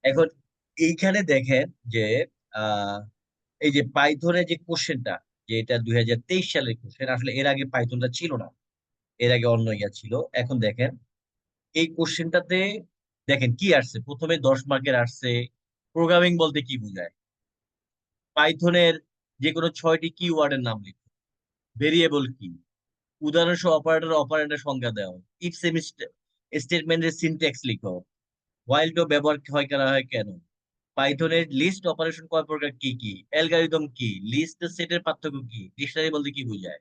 এখন এইখানে দেখেন যে আহ এই যে পাইথনের যে কোশ্চেনটা, যে এটা 2023 সালের কোশ্চেন, আসলে এর আগে পাইথনটা ছিল না, এর আগে অন্য ইয়া ছিল। এখন দেখেন এই কোশ্চেনটাতে, দেখেন কি আসছে, প্রথমে 10 মার্কের আসছে। প্রোগ্রামিং বলতে কি বোঝায়, পাইথনের যে কোনো 6টি কি ওয়ার্ডের নাম লিখো, ভেরিয়েবল কি, উদাহরণসহ অপারেটর অপারেটর সংজ্ঞা দাও, ইফ স্টেটমেন্টের সিনট্যাক্স লিখো, হোয়াইল টু ব্যবহার হয় করা হয় কেন, পাইথনের লিস্ট অপারেশন কয় প্রকার, কি কি, অ্যালগরিদম কি, লিস্ট সেটের পার্থক্য কি, ডিকশনারি বলতে কি বোঝায়,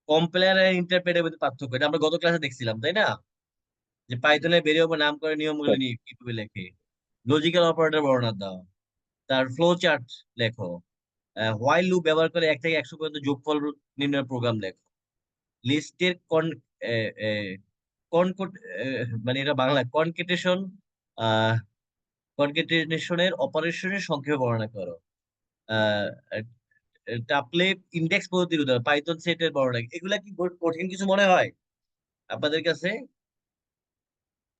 কম্পাইলার আর ইন্টারপ্রেটার মধ্যে পার্থক্য, এটা আমরা গত ক্লাসে দেখছিলাম তাই না, যে পাইথনের ভেরিয়েবল নাম করে নিয়মগুলো নিয়ে কিভাবে লেখে, লজিক্যাল অপারেটর বর্ণনা দাও, তার ফ্লো চার্ট লেখো, হোয়াইল লুপ ব্যবহার করে 1 থেকে 100 পর্যন্ত যোগফল নির্ণয় প্রোগ্রাম লেখো, লিস্টের কনকট মানে এটা বাংলা কনকেটেশন, কনকেটেশনের অপারেশনের সংক্ষেপে বর্ণনা করো, আহ টাপলে ইন্ডেক্স পদ্ধতির উদাহরণ, পাইথন সেটের বর্ণনা, এগুলা কি কঠিন কিছু মনে হয় আপনাদের কাছে?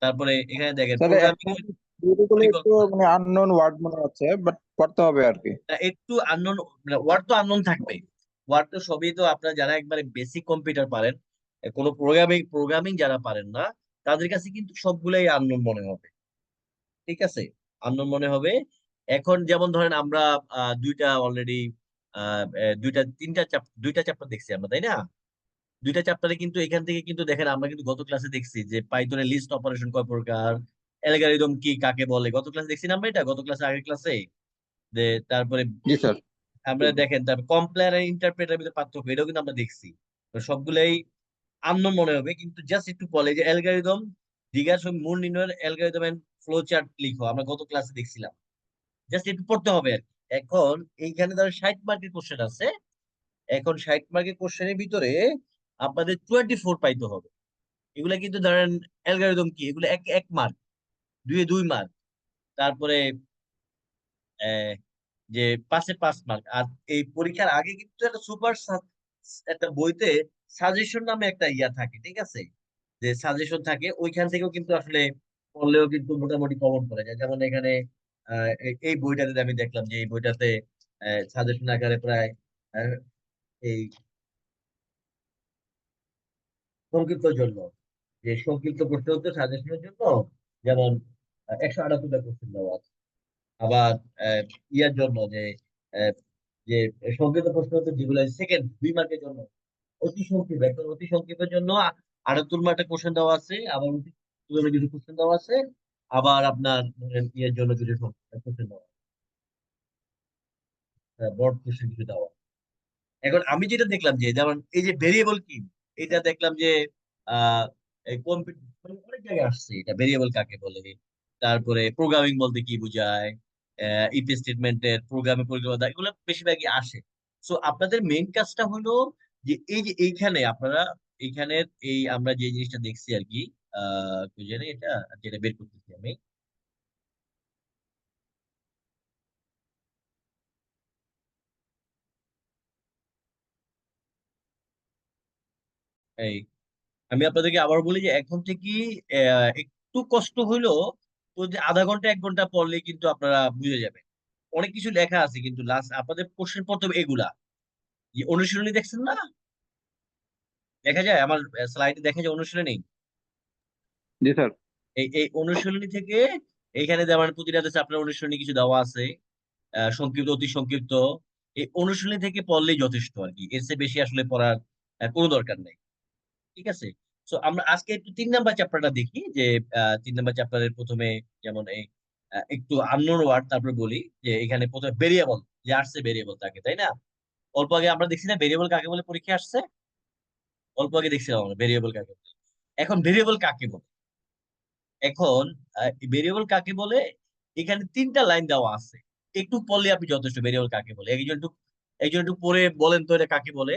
তারপরে এখানে দেখেন স্যার প্রোগ্রামিং এখন বিউটিফুলি একটু পরিকল্পনা, মানে আননোন ওয়ার্ড মনে হচ্ছে, বাট করতে হবে আর কি। একটু আননোন, ওয়ার্ড তো আননোন থাকবে, ওয়ার্ড তো সবই তো আপনারা যারা একবারে বেসিক কম্পিউটার পারেন, কোনো প্রোগ্রামিং প্রোগ্রামিং যারা পারেন না, তাদের কাছে কিন্তু সবগুলাই আননোন মনে হবে। ঠিক আছে, আননোন মনে হবে। এখন যেমন ধরেন আমরা দুইটা অলরেডি, দুইটা চ্যাপ্টার দেখছি আমরা তাই না, দুইটা চ্যাপ্টারে কিন্তু এখান থেকে কিন্তু দেখেন আমরা কিন্তু গত ক্লাসে দেখছি যে পাইথনের লিস্ট অপারেশন কয় প্রকার, অ্যালগরিদম কি কাকে বলে, গত ক্লাসে দেখছি না আমরা, এটা গত ক্লাসে আগের ক্লাসে। যে তারপরে জি স্যার। আমরা দেখেন তারপর কম্পাইলার আর ইন্টারপ্রেটার মধ্যে পার্থক্য, এটাও কিন্তু আমরা দেখছি। তো সবগুলাই আননোন মনে হবে, কিন্তু জাস্ট একটু বলে যে অ্যালগরিদম, জিজ্ঞাসা মূল নির্ণয়ের অ্যালগরিদম এন্ড ফ্লো চার্ট লিখো, আমরা গত ক্লাসে দেখছিলাম, জাস্ট একটু পড়তে হবে আর কি। এখন এইখানে ধরো 60 মার্কের কোশ্চেন আছে, এখন 60 মার্কের কোশ্চেনের ভিতরে আপনাদের 24 পাইতে হবে। এগুলা কিন্তু ধরেন অ্যালগরিদম কি, এগুলো এক এক মার্ক, 2 2 মার্ক, তারপরে আহ, যে 5 এ 5 মার্ক। আর এই পরীক্ষার আগে কিন্তু একটা সুপার, একটা বইতে সাজেশন নামে একটা ইয়া থাকে, ঠিক আছে, যে সাজেশন থাকে, ওইখান থেকেও কিন্তু আসলে পড়লেও কিন্তু মোটামুটি কমন পড়ে যায়। যেমন এখানে এই বইটাতে আমি দেখলাম যে এই বইটাতে সাজেশন আকারে প্রায় আহ, এই সংক্ষিপ্ত জন্য, যে সংক্ষিপ্ত করতে হতো সাজেশনের জন্য, যেমন 178টা কোশ্চেন দেওয়া আছে। আবার আহ, ইয়ার জন্য আহ, যে সংক্ষিপ্ত প্রশ্ন হতো যেগুলো সেকেন্ড 2 মার্কের জন্য, অতি সংক্ষিপ্ত, একদম অতি সংক্ষিপ্তের জন্য 78 মার্কের কোশ্চেন দেওয়া আছে, আবার অতি সংক্ষিপ্তের কিছু কোশ্চেন দেওয়া আছে, আবার আপনার ধরেন ইয়ের জন্য কিছু কোশ্চেন দেওয়া আছে, বড় কোশ্চেন কিছু দেওয়া আছে। এখন আমি যেটা দেখলাম যে যেমন এই যে ভেরিয়েবল কি, এটা দেখলাম যে আহ অনেক জায়গায় আসছে, এটা ভেরিয়েবল কাকে বলে, তারপরে প্রোগ্রামিং বলতে কি বোঝায়, ইফ স্টেটমেন্টের প্রোগ্রামে পরিকল্পনা, এগুলো বেশিরভাগই আসে। সো আপনাদের মেইন কাজটা হলো যে এই যে এইখানে আপনারা, এইখানের এই আমরা যে জিনিসটা দেখছি আর কি, কি জানি এটা, যেটা বের করতেছি আমি, এই আমি আপনাদেরকে আবার বলি যে এখন থেকে একটু কষ্ট হইলো, তো যে আধা ঘন্টা 1 ঘন্টা পড়লে কিন্তু আপনারা বুঝে যাবেন। অনেক কিছু লেখা আছে কিন্তু লাস্ট আপনাদের কোশ্চেন পড়তে হবে এগুলা, যে অনুশীলনী দেখছেন না, দেখা যায় আমার স্লাইডে দেখা যায় অনুশীলনী, জি স্যার। এই এই অনুশীলনী থেকে এইখানে যেমন প্রতিটা দেশে আপনার অনুশীলনী কিছু দেওয়া আছে, সংক্ষিপ্ত অতি সংক্ষিপ্ত, এই অনুশীলনী থেকে পড়লেই যথেষ্ট আর কি, এর চেয়ে বেশি আসলে পড়ার কোনো দরকার নেই। ঠিক আছে, তো আমরা আজকে একটু 3 নাম্বার চ্যাপ্টারটা দেখি যে 3 নাম্বার চ্যাপ্টারের প্রথমে যেমন এই একটু আননোন ওয়ার্ড, তারপরে বলি যে এখানে প্রথমে ভেরিয়েবল, যে আসছে ভেরিয়েবল তাকে তাই না, অল্প আগে আমরা দেখছি না ভেরিয়েবল কাকে বলে, পরীক্ষা আসছে অল্প আগে দেখছিলাম আমরা ভেরিয়েবল কাকে বলে। এখন ভেরিয়েবল কাকে বলে, এখন ভেরিয়েবল কাকে বলে, এখানে 3টা লাইন দেওয়া আছে, একটু পড়লে আপনি যথেষ্ট ভেরিয়েবল কাকে বলে, একজন একটু পড়ে বলেন তো এটা কাকে বলে।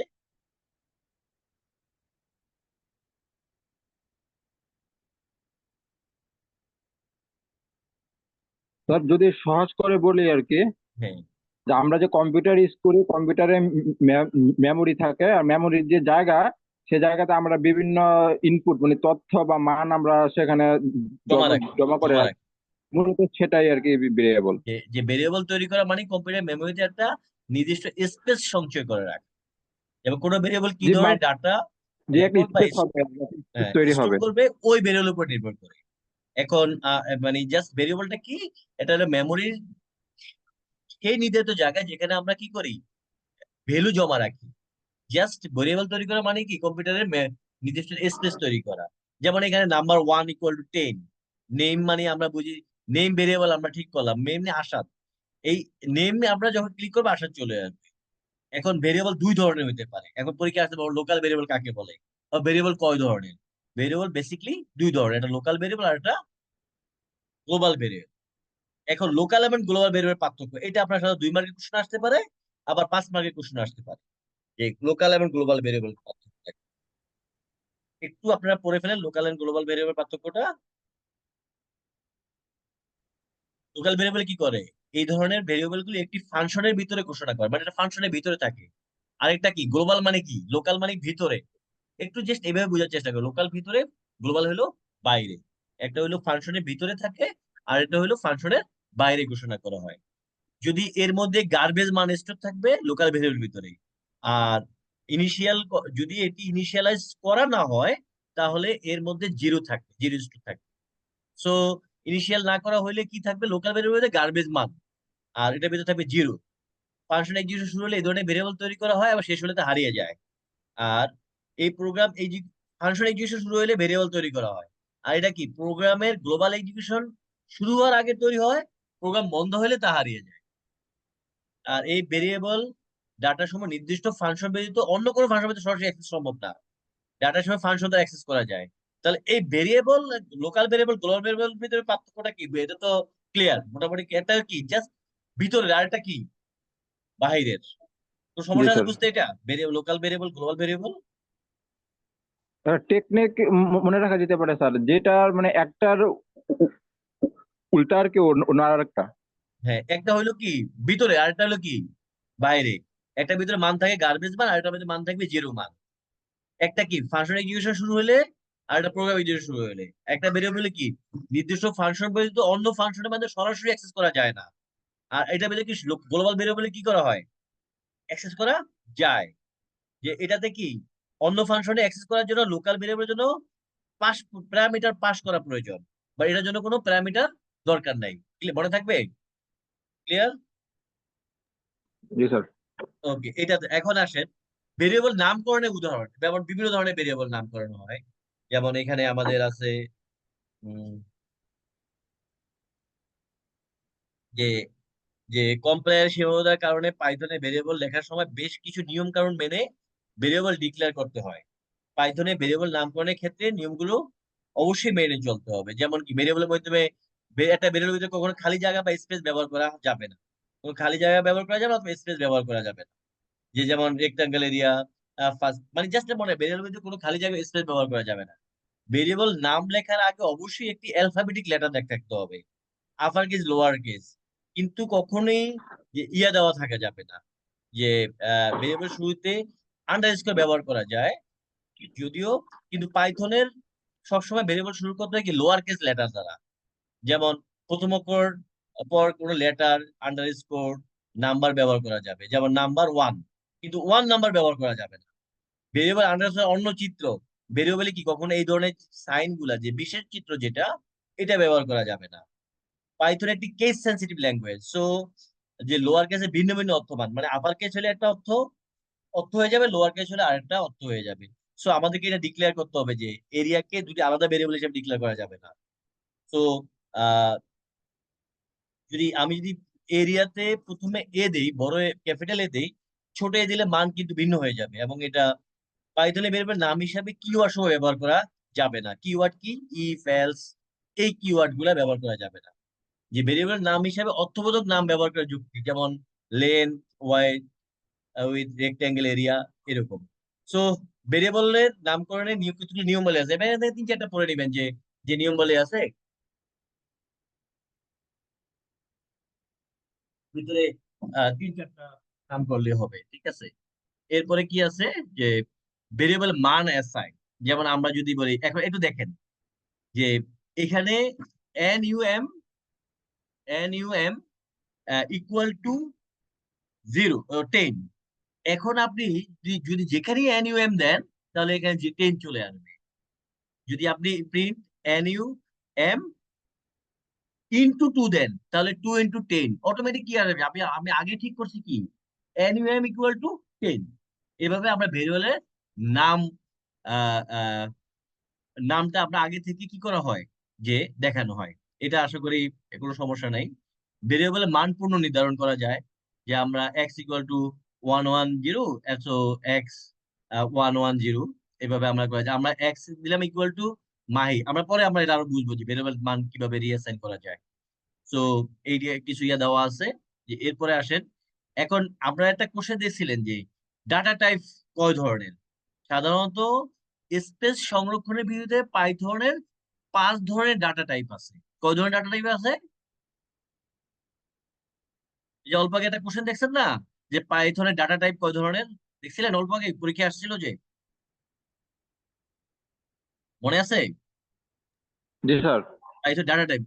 স্যার যদি সহজ করে বলি আর কি, হ্যাঁ, যে আমরা যে কম্পিউটার ইউজ করি, কম্পিউটারে মেমোরি থাকে, আর মেমোরির যে জায়গা, সে জায়গাতে আমরা বিভিন্ন ইনপুট মানে তথ্য বা মান আমরা সেখানে জমা রাখি, জমা করে জমা রাখি। রাখি। মূলত সেটাই আর কি ভেরিয়েবল। যে যে ভেরিয়েবল তৈরি করা মানে কম্পিউটার মেমোরিতে একটা নির্দিষ্ট স্পেস সঞ্চয় করে রাখা। এবং কোনো ভেরিয়েবল কি যে ধরনের ডাটা যে একটা রেকর্ড বা স্পেস হবে, স্পেস তৈরি স্টোর হবে। করবে ওই ভেরিয়েবলের উপর নির্ভর করে। এখন মানে জাস্ট ভেরিয়েবলটা কি, এটা হলো মেমোরির সেই নির্ধারিত জায়গায় যেখানে আমরা কি করি, ভ্যালু জমা রাখি। জাস্ট ভেরিয়েবল তৈরি করা মানে কি কম্পিউটারের নির্দিষ্ট স্পেস তৈরি করা। যেমন এখানে নাম্বার 1 = 10, নেম মানে আমরা বুঝি নেম ভেরিয়েবল আমরা ঠিক করলাম, নেম আসাদ। এই নেম আমরা যখন ক্লিক করবো আসাদ চলে আসবে। এখন ভেরিয়েবল দুই ধরনের হতে পারে, এখন পরীক্ষা আসতে পারবো লোকাল ভেরিয়েবল কাকে বলে বা ভেরিয়েবল কয় ধরনের। ভেরিয়েবল বেসিকলি দুই ধরনের, একটা লোকাল ভেরিয়েবল আর একটা গ্লোবাল ভেরিয়েবল। এখন লোকাল এবং গ্লোবাল ভেরিয়েবল পার্থক্য এটা আপনার সাথে 2 মার্কের কোশ্চেন আসতে পারে, আবার 5 মার্কের কোশ্চেন আসতে পারে, যে লোকাল এবং গ্লোবাল ভেরিয়েবল পার্থক্য। একটু আপনারা পড়ে ফেলেন লোকাল এন্ড গ্লোবাল ভেরিয়েবল পার্থক্যটা। লোকাল ভেরিয়েবল কি করে, এই ধরনের ভেরিয়েবল গুলো একটি ফাংশনের ভিতরে ঘোষণা করে, মানে এটা ফাংশনের ভিতরে থাকে। আরেকটা কি গ্লোবাল মানে কি, লোকাল মানে ভিতরে। একটু জাস্ট এভাবে বোঝার চেষ্টা করো, লোকাল ভিতরে, গ্লোবাল হলো বাইরে। একটা হলো ফাংশনের ভিতরে থাকে, আর একটা হলো ফাংশনের বাইরে ঘোষণা করা হয়। যদি এর মধ্যে গার্বেজ মান স্টোর থাকবে লোকাল ভেরিয়েবল ভিতরে, আর ইনিশিয়াল যদি এটি ইনিশিয়ালাইজ করা না হয় তাহলে এর মধ্যে জিরো থাকবে, জিরো স্টোর থাকবে। সো ইনিশিয়াল না করা হলে কি থাকবে, লোকাল ভেরিয়েবল গার্বেজ মান, আর এটার ভিতরে থাকবে জিরো। ফাংশন এক্সিকিউশন শুরু হলে এই ধরনের ভেরিয়েবল তৈরি করা হয়, আবার শেষ হলে তা হারিয়ে যায়। আর এই প্রোগ্রাম এই যে ফাংশন এক্সিকিউশন শুরু হলে ভেরিয়েবল তৈরি করা হয়। আর এটা কি প্রোগ্রামের গ্লোবাল এক্সিকিউশন শুরু হওয়ার আগে তৈরি হয়, প্রোগ্রাম বন্ধ হলে তা হারিয়ে যায়। আর এই ভেরিয়েবল ডাটার সময় নির্দিষ্ট ফাংশন ব্যতীত অন্য কোনো ফাংশন ব্যতীত সরাসরি অ্যাক্সেস সম্ভব না। ডাটার সময় ফাংশন দ্বারা অ্যাক্সেস করা যায়। তাহলে এই variable, local variable global variable ভিতরে পার্থক্যটা কি, এটা তো ক্লিয়ার মোটামুটি। একটা কি জাস্ট ভিতরে, আরেকটা কি বাহিরের। তো জি সমস্যা আছে স্যার। বুঝতে, এটা variable local variable global variable. Technique মনে রাখা যেতে পারে স্যার, যেটার মানে একটার উল্টা আর কি অন্য আর একটা। হ্যাঁ, একটা হলো কি ভিতরে, আরেকটা হলো কি বাইরে। একটা ভিতরে মান থাকে গার্বেজ মান, আরেকটা ভিতরে মান থাকবে জিরো মান। একটা কি ফাংশন এক্সিকিউশন শুরু হলে, আর একটা প্রোগ্রাম এক্সিকিউশন শুরু হলে। একটা ভেরিয়েবল কি নির্দিষ্ট ফাংশন ব্যতীত অন্য ফাংশনের মধ্যে সরাসরি অ্যাক্সেস করা যায় না। আর এটা ভেতরে কি গ্লোবাল ভেরিয়েবলে কি করা হয়, অ্যাক্সেস করা যায়। যে এটাতে কি অন্য ফাংশনে অ্যাক্সেস করার জন্য লোকাল ভেরিয়েবলের জন্য পাস প্যারামিটার পাস করা প্রয়োজন, বা এটার জন্য কোনো প্যারামিটার দরকার নাই। মনে থাকবে? ক্লিয়ার? জি স্যার। ওকে, এটা এখন আসেন ভেরিয়েবল নামকরণের উদাহরণ। যেমন বিভিন্ন ধরনের ভেরিয়েবল নামকরণ হয়। যেমন এখানে আমাদের আছে উম, যে যে কম্পাইলার সীমাবদ্ধতার কারণে পাইথনে ভেরিয়েবল লেখার সময় বেশ কিছু নিয়ম কানুন মেনে ভেরিয়েবল ডিক্লেয়ার করতে হয়। পাইথনে ভেরিয়েবল নামকরণের ক্ষেত্রে নিয়মগুলো অবশ্যই মেনে চলতে হবে। যেমন কি ভেরিয়েবলের মাধ্যমে একটা ভেরিয়েবলের ভিতরে কখনো খালি জায়গা বা স্পেস ব্যবহার করা যাবে না। কোনো খালি জায়গা ব্যবহার করা যাবে না, অথবা স্পেস ব্যবহার করা যাবে না। যে যেমন রেক্টাঙ্গেল এরিয়া, ফার্স্ট মানে জাস্ট মনে ভেরিয়েবলের ভিতরে কোনো খালি জায়গা স্পেস ব্যবহার করা যাবে না। ভেরিয়েবল নাম লেখার আগে অবশ্যই একটি অ্যালফাবেটিক লেটার থাকতে হবে, আপার কেস লোয়ার কেস। কিন্তু কখনোই যে ইয়া দেওয়া থাকা যাবে না, যে ভেরিয়েবল শুরুতে আন্ডারস্কোর ব্যবহার করা যায় যদিও, কিন্তু পাইথনের সবসময় ভেরিয়েবল শুরু করতে হয় কি লোয়ার কেস লেটার দ্বারা। যেমন প্রথম অক্ষর পর কোনো লেটার আন্ডারস্কোর নাম্বার ব্যবহার করা যাবে, যেমন নাম্বার 1, কিন্তু 1 নাম্বার ব্যবহার করা যাবে না। ভেরিয়েবল আন্ডারস্কোর অন্য চিত্র, ভেরিয়েবলে কি কখনো এই ধরনের সাইন গুলা, যে বিশেষ চিত্র যেটা, এটা ব্যবহার করা যাবে না। পাইথন একটি কেস সেন্সিটিভ ল্যাঙ্গুয়েজ। সো যে লোয়ার কেসে ভিন্ন ভিন্ন অর্থমান, মানে আপার কেস হলে একটা অর্থ অর্থ হয়ে যাবে, লোয়ার কেস হলে আরেকটা অর্থ হয়ে যাবে। সো আমাদেরকে এটা ডিক্লেয়ার করতে হবে যে এরিয়াকে দুটি আলাদা ভেরিয়েবল হিসেবে ডিক্লেয়ার করা যাবে না। তো আহ যদি এরিয়াতে প্রথমে এ দেই, বড় ক্যাপিটাল এ দেই, ছোট এ দিলে মান কিন্তু ভিন্ন হয়ে যাবে। এবং এটা পাইথনে ভেরিয়েবল নাম হিসাবে কিওয়ার্ড সহ ব্যবহার করা যাবে না। কিওয়ার্ড কি, ইফ এলস, এই কিওয়ার্ড গুলা ব্যবহার করা যাবে না। যে ভেরিয়েবল নাম হিসাবে অর্থবোধক নাম ব্যবহার করার যুক্তি, যেমন lane, wide, with rectangle area, এরকম। সো ভেরিয়েবলের নামকরণের নিয়ম, কিছু নিয়ম বলে আছে, এখানে 3-4টা পড়ে নেবেন যে যে নিয়ম বলে আছে ভিতরে। 3-4টা নাম করলে হবে, ঠিক আছে। এরপরে কি আছে, যে ভেরিয়েবল মান অ্যাসাইন। যেমন আমরা যদি বলি, এখন একটু দেখেন যে এখানে NUM NUM ইকুয়াল টু 10। এখন আপনি যদি যেখানে NUM দেন তাহলে এখানে যে 10 চলে আসবে। যদি আপনি প্রিন্ট NUM ইন্টু 2 দেন তাহলে 2 × 10 অটোমেটিক কি আসবে। আমি আগে ঠিক করছি কি NUM ইকুয়াল টু 10। এভাবে আমরা ভেরিয়েবলের নাম আহ, আহ, নামটা আপনার আগে থেকে কি করা হয় যে দেখানো হয়। এটা আশা করি কোনো সমস্যা নাই। ভেরিয়েবলের মান পূর্ণ নির্ধারণ করা যায় যে আমরা x equal to 110 so x 110 এভাবে আমরা করা যায়। আমরা এক্স দিলাম ইকুয়াল টু মাহি, আমরা এটা আরো বুঝবো যে ভেরিয়েবল মান কিভাবে রিঅ্যাসাইন করা যায়। সো এই যে কিছু দেওয়া আছে। যে এরপরে আসেন, এখন আপনারা একটা কোশ্চেন দিয়েছিলেন যে ডাটা টাইপ কয় ধরনের। সাধারণত স্পেস সংরক্ষণের বিরুদ্ধে পাইথনের 5 ধরনের ডাটা টাইপ আছে। কয় ধরনের ডাটা টাইপ আছে? এই যে অল্প আগে একটা কোশ্চেন দেখছেন না, যে পাইথনের ডাটা টাইপ কয় ধরনের, দেখছিলেন অল্প আগে পরীক্ষা আসছিল যে, মনে আছে? জি স্যার। পাইথন ডাটা টাইপ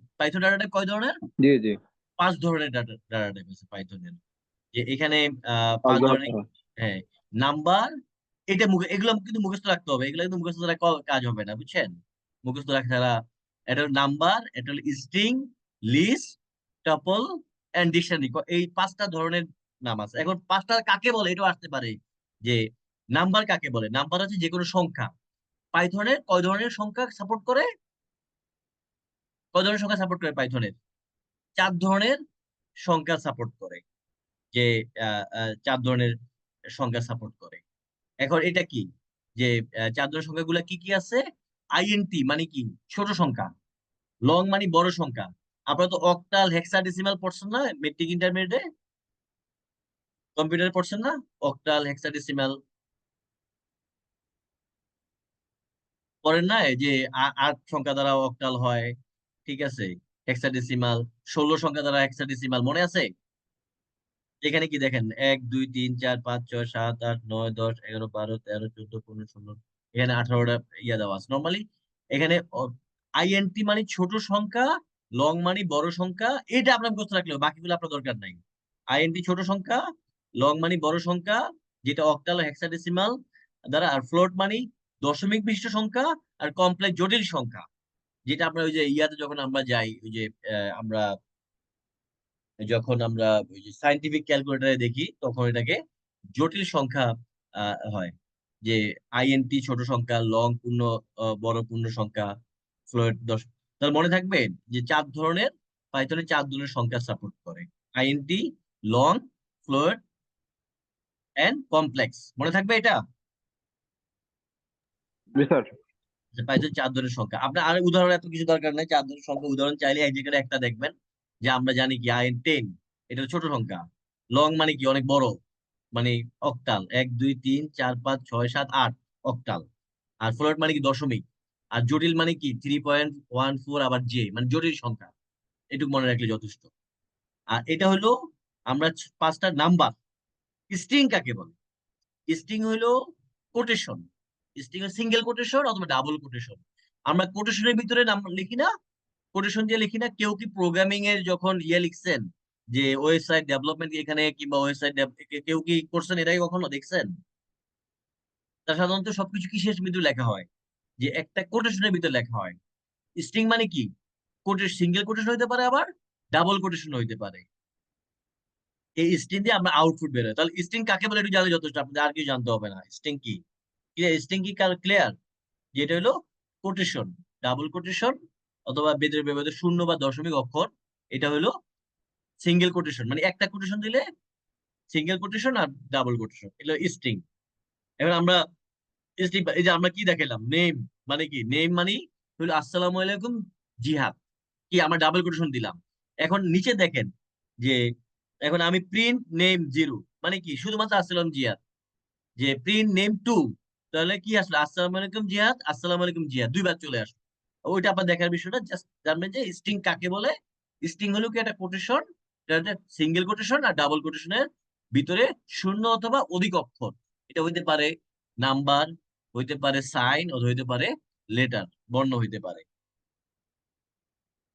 কয় ধরনের? জি জি। 5 ধরনের ডাটা ডাটা টাইপ আছে পাইথনের। যে এখানে পাঁচ 5 ধরনের। ধরনের। হ্যাঁ, নাম্বার, এগুলো কিন্তু মুখস্থ রাখতে হবে, এগুলো কিন্তু মুখস্থ রাখা কাজ হবে না, বুঝছেন? মুখস্থ রাখা ছাড়া। এটা হলো নাম্বার, এটা হলো string, list, tuple and dictionary. এই 5টা ধরনের নাম আছে। এখন 5টা কাকে বলে এটাও আসতে পারে যে নাম্বার কাকে বলে। নাম্বার হচ্ছে যে কোনো সংখ্যা। পাইথনের কয় ধরনের সংখ্যা সাপোর্ট করে? কয় ধরনের সংখ্যা সাপোর্ট করে পাইথনের? 4 ধরনের সংখ্যা সাপোর্ট করে। যে 4 ধরনের সংখ্যা সাপোর্ট করে। এখন এটা কি যে 4 ধরনের সংখ্যাগুলো কি কি আছে? INT মানে কি ছোট সংখ্যা, লং মানে বড় সংখ্যা। আপনারা তো অক্টাল হেক্সাডেসিমাল পড়ছেন না মেট্রিক ইন্টারমিডিয়েটে, কম্পিউটারে পড়ছেন না? অক্টাল হেক্সাডেসিমাল পড়েন না? এই যে 8 সংখ্যা দ্বারা অক্টাল হয়, ঠিক আছে, হেক্সাডেসিমাল। 16 সংখ্যা দ্বারা হেক্সাডেসিমাল, মনে আছে? এখানে কি দেখেন 1 2 3 4 5 6 7 8 9 10 11 12 13 14 15 16, এখানে 18টা দেওয়া আছে নর্মালি। এখানে INT মানে ছোট সংখ্যা, লং মানে বড় সংখ্যা। এটা আপনার মুখস্থ রাখলেও, বাকিগুলো আপনার দরকার নাই। INT ছোট সংখ্যা, লং মানে বড় সংখ্যা যেটা অক্টাল হেক্সাডেসিমাল দ্বারা, আর ফ্লোট মানে দশমিক বিশিষ্ট সংখ্যা, আর কমপ্লেক্স জটিল সংখ্যা যেটা আপনার ওই যে যখন আমরা যাই ওই যে আমরা ওই যে সাইন্টিফিক ক্যালকুলেটরে দেখি তখন এটাকে জটিল সংখ্যা হয়। যে INT ছোট সংখ্যা, লং পূর্ণ বড় পূর্ণ সংখ্যা, ফ্লোট দশ। তাহলে মনে থাকবে যে 4 ধরনের, পাইথনে 4 ধরনের সংখ্যা সাপোর্ট করে: INT, long, float and complex. মনে থাকবে এটা, জি স্যার। যে পাইথন 4 ধরনের সংখ্যা। আপনার আর উদাহরণ এত কিছু দরকার নাই, 4 ধরনের সংখ্যা উদাহরণ চাইলে এক জায়গায় একটা দেখবেন। যে আমরা জানি কি IN10 এটা ছোট সংখ্যা, লং মানে কি অনেক বড়, মানে অক্টাল, 1 2 3 4 5 6 7 8 অক্টাল। আর ফ্লোট মানে কি দশমিক। আর জটিল মানে কি 3.14 আবার জে মানে জটিল সংখ্যা। এটুকু মনে রাখলে যথেষ্ট। আর এটা হলো আমরা 5টা নাম্বার। স্ট্রিং কাকে বলে? স্ট্রিং হলো কোটেশন। স্ট্রিং এর সিঙ্গেল কোটেশন অথবা ডাবল কোটেশন। আমরা কোটেশনের ভিতরে নাম লিখি না, কোটেশন দিয়ে লিখি না। কেউ কি প্রোগ্রামিং এর যখন লিখছেন যে ওয়েবসাইট ডেভেলপমেন্ট এখানে কিংবা ওয়েবসাইট কেউ কি করছেন এটাই কখনো দেখছেন? তা সাধারণত সবকিছু কিসের ভিতরে লেখা হয়? যে একটা কোটেশনের ভিতরে লেখা হয়। স্ট্রিং মানে কি সিঙ্গেল কোটেশন হইতে পারে, আবার ডাবল কোটেশন হইতে পারে। এই স্ট্রিং দিয়ে আমরা আউটপুট বের হয়। তাহলে স্ট্রিং কাকে বলে একটু জানলে যথেষ্ট, আপনাদের আর কিছু জানতে হবে না। স্ট্রিং কি, স্ট্রিং কি ক্লিয়ার? যেটা হলো কোটেশন, ডাবল কোটেশন অথবা বেদের ব্যবহৃত শূন্য বা দশমিক অক্ষর, এটা হলো সিঙ্গেল কোটেশন। মানে একটা কোটেশন দিলে সিঙ্গেল কোটেশন, আর ডাবল কোটেশন এগুলো স্ট্রিং। এখন আমরা স্ট্রিং, এই যে আমরা কি দেখালাম, নেম মানে কি, নেম মানে হলো আসসালামু আলাইকুম জিহাদ, কি আমরা ডাবল কোটেশন দিলাম। এখন নিচে দেখেন যে এখন আমি প্রিন্ট নেম 0 মানে কি শুধুমাত্র আসসালাম জিহাদ। যে প্রিন্ট নেম 2 তাহলে কি আসলে আসসালামু আলাইকুম জিহাদ, আসসালামু আলাইকুম জিহাদ দুইবার চলে আসলো। ওইটা আপনার দেখার বিষয়টা জাস্ট জানবেন যে স্ট্রিং কাকে বলে। স্ট্রিং হলো কি একটা কোটেশন, সিঙ্গেল কোটেশন আর ডাবল কোটেশনের ভিতরে শূন্য অথবা অধিক অক্ষর। এটা হইতে পারে নাম্বার, হইতে পারে সাইন, অথবা হইতে পারে লেটার, বর্ণ হইতে পারে।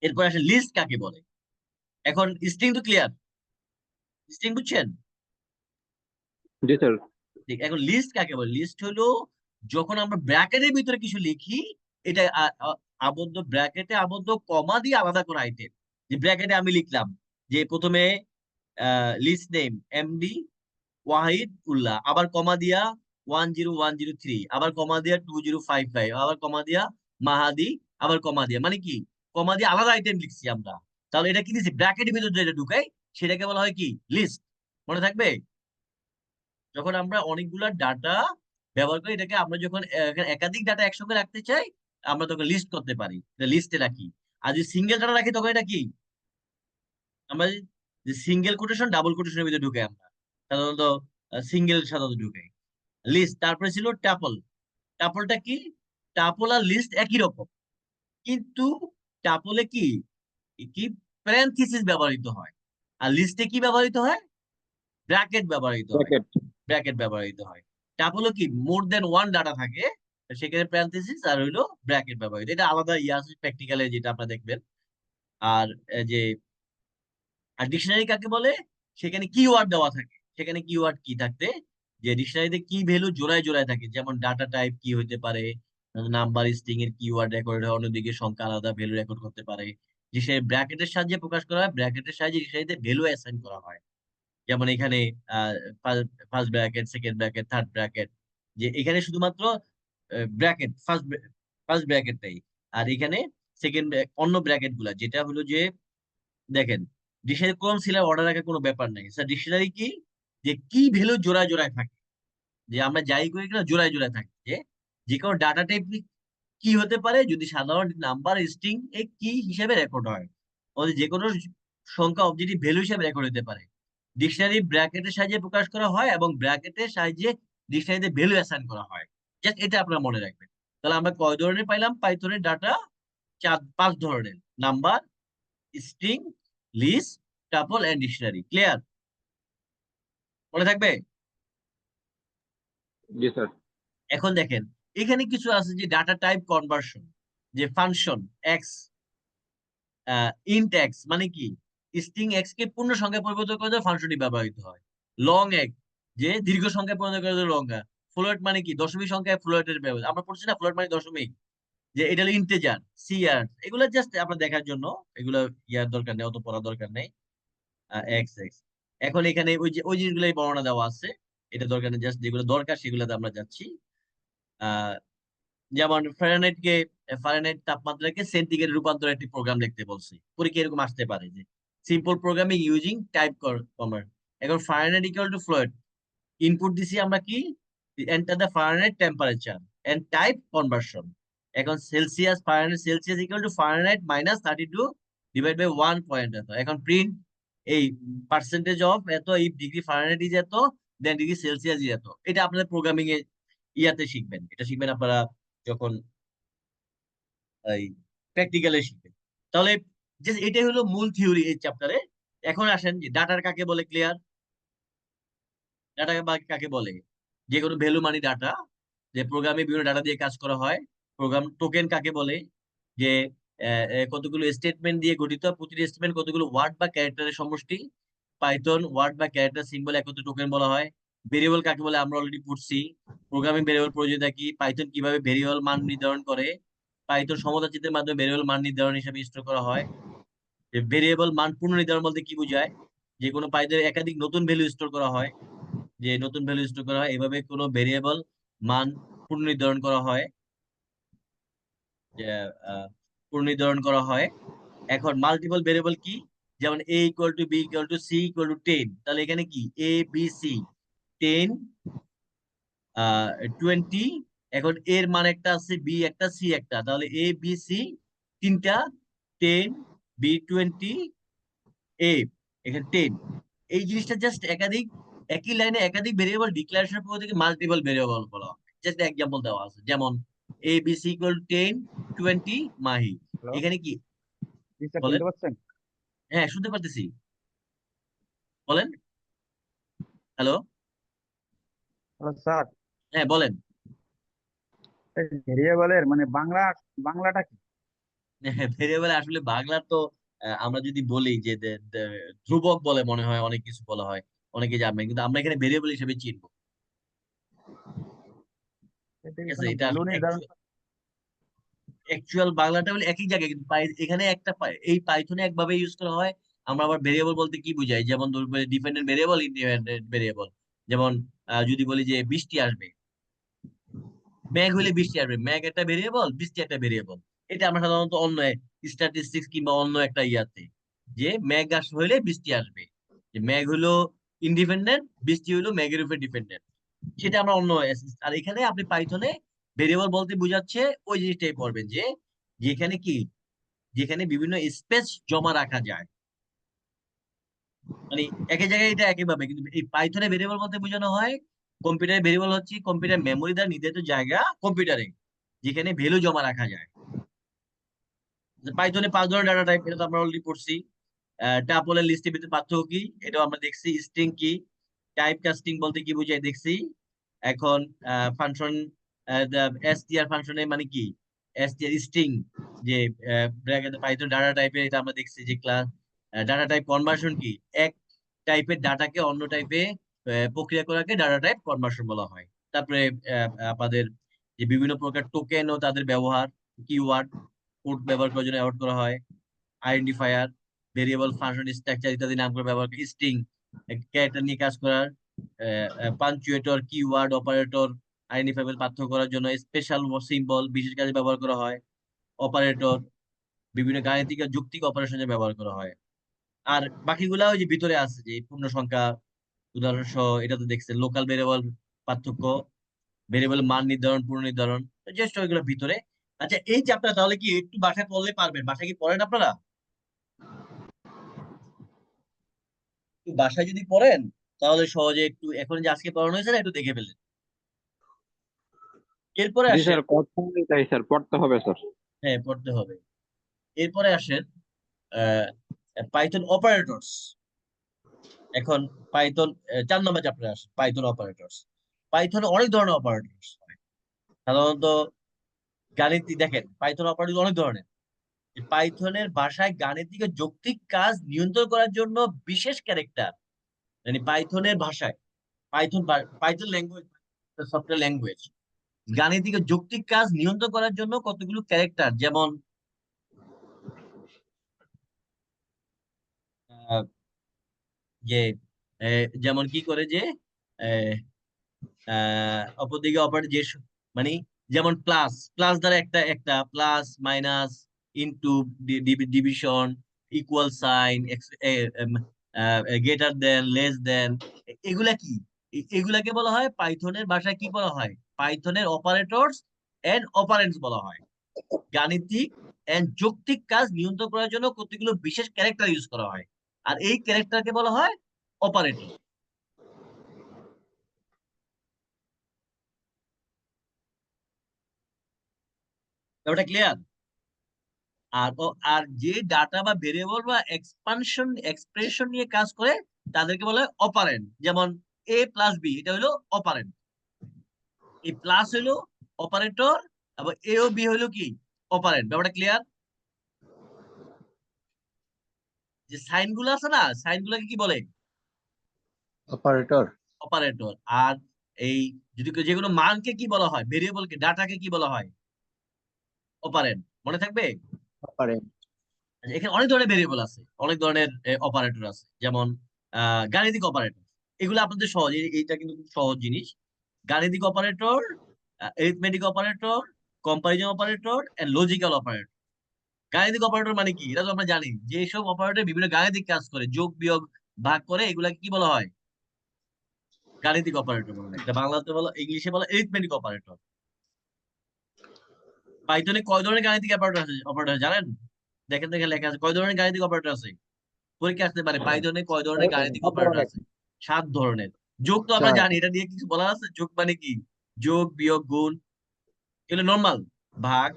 এরপর আসে লিস্ট কাকে বলে। এখন স্ট্রিং তো ক্লিয়ার, স্ট্রিং বুঝছেন? জি স্যার। ঠিক, এখন লিস্ট কাকে বলে? লিস্ট হলো যখন আমরা ব্র্যাকেটের ভিতরে কিছু লিখি, এটা আবদ্ধ, ব্র্যাকেটে আবদ্ধ কমা দিয়ে আলাদা করে আইটেম। যে ব্র্যাকেটে আমি লিখলাম যে প্রথমে লিস্ট নেম এমডি ওয়াহিদ উল্লাহ, আবার কমা দিয়া 10103, আবার কমা দিয়া 2055, আবার কমা দিয়া মাহাদি, আবার কমা দিয়া, মানে কি কমা দিয়ে আলাদা আইটেম লিখছি আমরা। তাহলে এটা কি দিচ্ছি? ব্র্যাকেটের ভিতরে যেটা ঢুকাই সেটাকে বলা হয় কি? লিস্ট। মনে থাকবে? যখন আমরা অনেকগুলা ডাটা ব্যবহার করি, এটাকে আমরা যখন একাধিক ডাটা একসঙ্গে রাখতে চাই, আমরা তখন লিস্ট করতে পারি, লিস্টে রাখি। আর যদি সিঙ্গেল ডাটা রাখি তখন এটা কি? আমরা যে সিঙ্গেল কোটেশন ডাবল কোটেশনের ভিতরে ঢুকে আমরা সাধারণত, সিঙ্গেল সাধারণত ঢুকে। লিস্ট, তারপরে ছিল ট্যাপল। ট্যাপলটা কি? ট্যাপল আর লিস্ট একই রকম, কিন্তু ট্যাপলে কি কি প্যারেনথিসিস ব্যবহৃত হয়, আর লিস্টে কি ব্যবহৃত হয়? ব্র্যাকেট ব্যবহৃত হয়। প্যাকেট। ব্র্যাকেট ব্যবহৃত হয়। ট্যাপলে কি মোর দেন ওয়ান ডাটা থাকে, সেখানে প্যারেনথিসিস আর হইলো ব্র্যাকেট ব্যবহৃত। এটা আলাদা ইয়ে আছে প্র্যাকটিক্যালে, যেটা আপনারা দেখবেন। আর যে আর ডিকশনারি কাকে বলে? সেখানে কিওয়ার্ড দেওয়া থাকে। সেখানে কিওয়ার্ড কি থাকতে, যে ডিকশনারিতে কি ভ্যালু জোড়ায় জোড়ায় থাকে, যেমন ডাটা টাইপ কি হইতে পারে, নাম্বার স্ট্রিং এর কিওয়ার্ড রেকর্ড হয়, অন্যদিকে সংখ্যা আলাদা ভ্যালু রেকর্ড করতে পারে। যে সে ব্র্যাকেটের সাহায্যে প্রকাশ করা হয়, ব্র্যাকেটের সাহায্যে ডিকশনারিতে ভ্যালু অ্যাসাইন করা হয়। যেমন এখানে first bracket, second bracket, third bracket, যে এখানে শুধুমাত্র ব্র্যাকেট ফার্স্ট ফার্স্ট ব্র্যাকেটটাই। আর এখানে সেকেন্ড, অন্য ব্র্যাকেট গুলা যেটা হলো যে, দেখেন ডিকশনারি কোন সিলের অর্ডার রাখার কোনো ব্যাপার নাই স্যার। ডিকশনারি কি? যে কি ভ্যালু জোড়ায় জোড়ায় থাকে, যে আমরা যাই করি কিনা জোড়ায় জোড়ায় থাকে, যে যে কোনো ডাটা টাইপ কি হতে পারে যদি সাধারণ নাম্বার স্ট্রিং এ কি হিসেবে রেকর্ড হয়, অর্থাৎ যে কোনো সংখ্যা অবজেক্টিভ ভ্যালু হিসেবে রেকর্ড হতে পারে। ডিকশনারি ব্র্যাকেটের সাহায্যে প্রকাশ করা হয় এবং ব্র্যাকেটের সাহায্যে ডিকশনারিতে ভ্যালু অ্যাসাইন করা হয়। জাস্ট এটা আপনারা মনে রাখবেন। তাহলে আমরা কয় ধরনের পাইলাম পাইথনের ডাটা? পাঁচ ধরনের: number, string, list, tuple and dictionary. Clear? মনে থাকবে? জি স্যার। এখন দেখেন এখানে কিছু আছে যে ডাটা টাইপ কনভার্সন, যে ফাংশন এক্স, ইন্ট এক্স মানে কি স্ট্রিং এক্স কে পূর্ণ সংখ্যায় পরিবর্তন করতে ফাংশনটি ব্যবহৃত হয়। লং এক্স, যে দীর্ঘ সংখ্যায় পরিবর্তন করতে লং। ফ্লোট মানে কি দশমিক সংখ্যায় ফ্লোটের ব্যবহার, আমরা পড়ছি না ফ্লোট মানে দশমিক, যে এটা হলো ইন্টেজার। সিআর এগুলো জাস্ট আপনার দেখার জন্য, এগুলো ইয়ার দরকার নেই, অত পড়ার দরকার নেই। এক্স এক্স, এখন এখানে ওই জিনিসগুলোই বর্ণনা দেওয়া আছে, এটা দরকার নেই, জাস্ট যেগুলো দরকার সেগুলোতে আমরা যাচ্ছি। যেমন ফারেনহাইট তাপমাত্রাকে সেন্টিগ্রেড রূপান্তর একটি প্রোগ্রাম লিখতে বলছি, পরীক্ষা এরকম আসতে পারে যে simple programming using type command. এখন Fahrenheit equal to float, input দিছি আমরা কি? Enter the Fahrenheit temperature and type conversion. এখন Celsius, Fahrenheit Celsius equal to Fahrenheit -32 divide by 1 এত। এখন প্রিন্ট এই পার্সেন্টেজ অফ এত, এই ডিগ্রি ফারেনহাইট ইজ এত, দেন ডিগ্রি সেলসিয়াস ইজ এত। এটা আপনাদের প্রোগ্রামিং এ ইয়াতে শিখবেন, এটা শিখবেন আপনারা যখন এই প্র্যাকটিক্যালে শিখবেন। তাহলে যে এটাই হলো মূল থিওরি এই চ্যাপ্টারে। এখন আসেন যে ডাটার কাকে বলে। ক্লিয়ার? ডাটা বা কাকে বলে? যে কোনো ভ্যালু মানি ডাটা, যে প্রোগ্রামে বিভিন্ন ডাটা দিয়ে কাজ করা হয়। প্রোগ্রাম টোকেন কাকে বলে? যে কতগুলো স্টেটমেন্ট দিয়ে গঠিত, প্রতিটি স্টেটমেন্ট কতগুলো ওয়ার্ড বা ক্যারেক্টারের সমষ্টি। পাইথন ওয়ার্ড বা ক্যারেক্টার সিম্বল একত্রে টোকেন বলা হয়। ভেরিয়েবল কাকে বলে আমরা অলরেডি পড়ছি। প্রোগ্রামিং ভেরিয়েবল প্রয়োজনীয়তা কি, পাইথন কিভাবে ভেরিয়েবল মান নির্ধারণ করে, পাইথন সমতা চিত্রের মাধ্যমে ভেরিয়েবল মান নির্ধারণ হিসাবে স্টোর করা হয়। ভেরিয়েবল মান পুনর্নির্ধারণ বলতে কি বোঝায়? যে কোনো পাইথনে একাধিক নতুন ভ্যালু স্টোর করা হয়, যে নতুন ভ্যালু স্টোর করা হয়, এভাবে কোনো ভেরিয়েবল মান পুনর্নির্ধারণ করা হয়, যে পুনর্নির্ধারণ করা হয়। এখন মাল্টিপল ভেরিয়েবল কি? যেমন a equal to b equal to c equal to 10, তাহলে এখানে কি a b c 10, 20। এখন এর মান একটা আছে, b একটা, c একটা, তাহলে a b c তিনটা, 10 b 20 a, এখানে 10। এই জিনিসটা জাস্ট একাধিক, একই লাইনে একাধিক ভেরিয়েবল ডিক্লারেশন পদ্ধতিকে মাল্টিপল ভেরিয়েবল বলা হয়। জাস্ট এক্সাম্পল দেওয়া আছে, যেমন a b c equal to 10 20 Mahi. Hello, এখানে কি জি স্যার, বলেন? শুনতে পাচ্ছেন? হ্যাঁ শুনতে পারতেছি, বলেন। হ্যালো। হ্যালো স্যার, হ্যাঁ বলেন। ভেরিয়েবলের মানে বাংলাটা কি? ভেরিয়েবল আসলে বাংলা তো আমরা যদি বলি যে ধ্রুবক বলে মনে হয়, অনেক কিছু বলা হয়, অনেকে জানবে, কিন্তু আমরা এখানে ভেরিয়েবল হিসেবে চিনবো। এতে ঠিক কি আছে, কোনো এটা ভ্যালু আসলে নির্ধারণ অ্যাকচুয়াল বাংলাটা বলে একই জায়গায়, কিন্তু এখানে এই পাইথনে একভাবে ইউজ করা হয়। আমরা আবার ভেরিয়েবল বলতে কি বুঝাই, যেমন ধরুন ডিপেন্ডেন্ট ভেরিয়েবল, ইন্ডিপেন্ডেন্ট ভেরিয়েবল। যেমন যদি বলি যে বৃষ্টি আসবে, ম্যাঘ হলে বৃষ্টি আসবে, ম্যাঘ একটা ভেরিয়েবল, বৃষ্টি একটা ভেরিয়েবল। এটা আমরা সাধারণত অন্য স্ট্যাটিস্টিক্স কিংবা অন্য একটা ইয়াতে, যে ম্যাঘ হইলে বৃষ্টি আসবে, যে ম্যাঘ হলো ইন্ডিপেন্ডেন্ট, বৃষ্টি হলো ম্যাঘের উপর ডিপেন্ডেন্ট, সেটা আমরা অন্য আর এখানে আপনি পাইথনে ভেরিয়েবল বলতে বুঝাচ্ছে ওই জিনিসটাই পড়বেন, যে যেখানে কি, যেখানে বিভিন্ন স্পেস জমা রাখা যায়, মানে একই জায়গায় এটা একইভাবে, কিন্তু এই পাইথনে ভেরিয়েবল বলতে বোঝানো হয় কম্পিউটার ভেরিয়েবল হচ্ছে কম্পিউটার মেমোরি দ্বারা নির্ধারিত জায়গা কম্পিউটারে, যেখানে ভ্যালু জমা রাখা যায়। পাইথনে 5 ধরনের ডাটা টাইপ, এটা তো আমরা অলরেডি পড়ছি। টাপলের লিস্টের ভিতরে পার্থক্য কি, এটাও আমরা দেখছি। স্ট্রিং কি, টাইপ কাস্টিং বলতে কি বোঝায় দেখছি। এখন ফাংশন, এসটিআর ফাংশনের মানে কি, এসটিআর স্ট্রিং, যে ব্র্যাকেট পাইথন ডাটা টাইপের, এটা আমরা দেখছি যে ক্লাস। ডাটা টাইপ কনভার্সন কি, এক টাইপের ডাটাকে অন্য টাইপে প্রক্রিয়া করাকে ডাটা টাইপ কনভার্সন বলা হয়। তারপরে আমাদের যে বিভিন্ন প্রকার টোকেন ও তাদের ব্যবহার, কিওয়ার্ড, কোড ব্যবহার করার জন্য অ্যাড করা হয়, আইডেন্টিফায়ার, ভেরিয়েবল, ফাংশন, স্ট্রাকচার ইত্যাদি নাম করে ব্যবহার করে, স্ট্রিং ক্যারেক্টার নিয়ে কাজ করার, পাঞ্চুয়েটর, কিওয়ার্ড, অপারেটর, আইডেন্টিফায়ার পার্থক্য করার জন্য, স্পেশাল সিম্বল বিশেষ কাজে ব্যবহার করা হয়, অপারেটর বিভিন্ন গাণিতিক ও যুক্তিক অপারেশনে ব্যবহার করা হয়। আর বাকিগুলা ওই যে ভিতরে আছে, যে পূর্ণ সংখ্যা উদাহরণ সহ, এটা তো দেখছেন। লোকাল ভেরিয়েবল পার্থক্য, ভেরিয়েবল মান নির্ধারণ, পুনর্নির্ধারণ, জাস্ট ওইগুলো ভিতরে। আচ্ছা, এই চ্যাপ্টার তাহলে কি একটু বাসায় পড়লে পারবেন? বাসায় কি পড়েন আপনারা? একটু বাসায় যদি পড়েন তাহলে সহজে একটু, এখন যে আজকে পড়ানো হয়েছে না, একটু দেখে ফেলেন। এরপরে জি আসেন, স্যার, কথা তাই স্যার, পড়তে হবে স্যার। হ্যাঁ পড়তে হবে। এরপরে আসেন পাইথন অপারেটরস। এখন পাইথন 4 নম্বর চ্যাপ্টারে আসেন, পাইথন অপারেটরস। পাইথনে অনেক ধরনের অপারেটরস হয় সাধারণত। গাণিতিক, দেখেন পাইথন অপারেটর অনেক ধরনের। পাইথনের ভাষায় গাণিতিক ও যৌক্তিক কাজ নিয়ন্ত্রণ করার জন্য বিশেষ ক্যারেক্টার, মানে পাইথনের ভাষায়, পাইথন ল্যাঙ্গুয়েজ, সফটওয়্যার ল্যাঙ্গুয়েজ, গাণিতিক ও যৌক্তিক কাজ নিয়ন্ত্রণ করার জন্য কতগুলো ক্যারেক্টার, যেমন আহ, যে যেমন কি করে যে অপরদিকে যে মানে, যেমন প্লাস, প্লাস দ্বারা একটা একটা plus, minus, into, division, equal sign, greater than, less than, এগুলা কি, এগুলাকে বলা হয় পাইথনের ভাষায় কি বলা হয়, পাইথনের অপারেটরস এন্ড অপারেন্ডস বলা হয়। গাণিতিক এন্ড যৌক্তিক কাজ নিয়ন্ত্রণ করার জন্য কতগুলো বিশেষ ক্যারেক্টার ইউজ করা হয়, আর এই ক্যারেক্টারকে বলা হয় অপারেটর। ব্যাপারটা ক্লিয়ার? আর যে ডাটা বা ভেরিয়েবল বা এক্সপ্রেশন নিয়ে কাজ করে তাদেরকে বলা হয় অপারেন্ড। যেমন এ প্লাস বি, এটা হলো অপারেন্ড। এই প্লাস হলো অপারেটর, আবার এ ও বি হলো কি, অপারেন্ড। ব্যাপারটা ক্লিয়ার? যে সাইন গুলো আছে না, সাইন গুলোকে কি বলে, অপারেটর। অপারেটর। আর এই যদি যে কোনো মানকে কি বলা হয়, ভেরিয়েবলকে, ডাটাকে কি বলা হয়, অপারেন্ড। মনে থাকবে? অপারেন্ট। আচ্ছা, এখানে অনেক ধরনের ভেরিয়েবল আছে, অনেক ধরনের অপারেটর আছে। যেমন গাণিতিক অপারেটর, এগুলো আপনাদের সহজ, এইটা কিন্তু খুব সহজ জিনিস। গাণিতিক operator, arithmetic operator, comparison operator and logical operator. গাণিতিক অপারেটর মানে কি, এটা তো আমরা জানি, যে সব অপারেটর বিভিন্ন গাণিতিক কাজ করে, যোগ বিয়োগ ভাগ করে, এগুলাকে কি বলা হয়, গাণিতিক অপারেটর বলা হয়। এটা বাংলাতে বলা, ইংলিশে বলা এরিথমেটিক অপারেটর। পাইথনে কয় ধরনের গাণিতিক অপারেটর জানেন? দেখেন দেখেন লেখা আছে কয় ধরনের গাণিতিক অপারেটর আছে, পরীক্ষা আসতে পারে। পাইথনে কয় ধরনের গাণিতিক কত অপারেটর অনেক। আছে? 7 ধরনের। যোগ তো আমরা চার। জানি, এটা দিয়ে কিছু বলার আছে? যোগ মানে কি, যোগ বিয়োগ গুণ, এগুলো নর্মাল। ভাগ,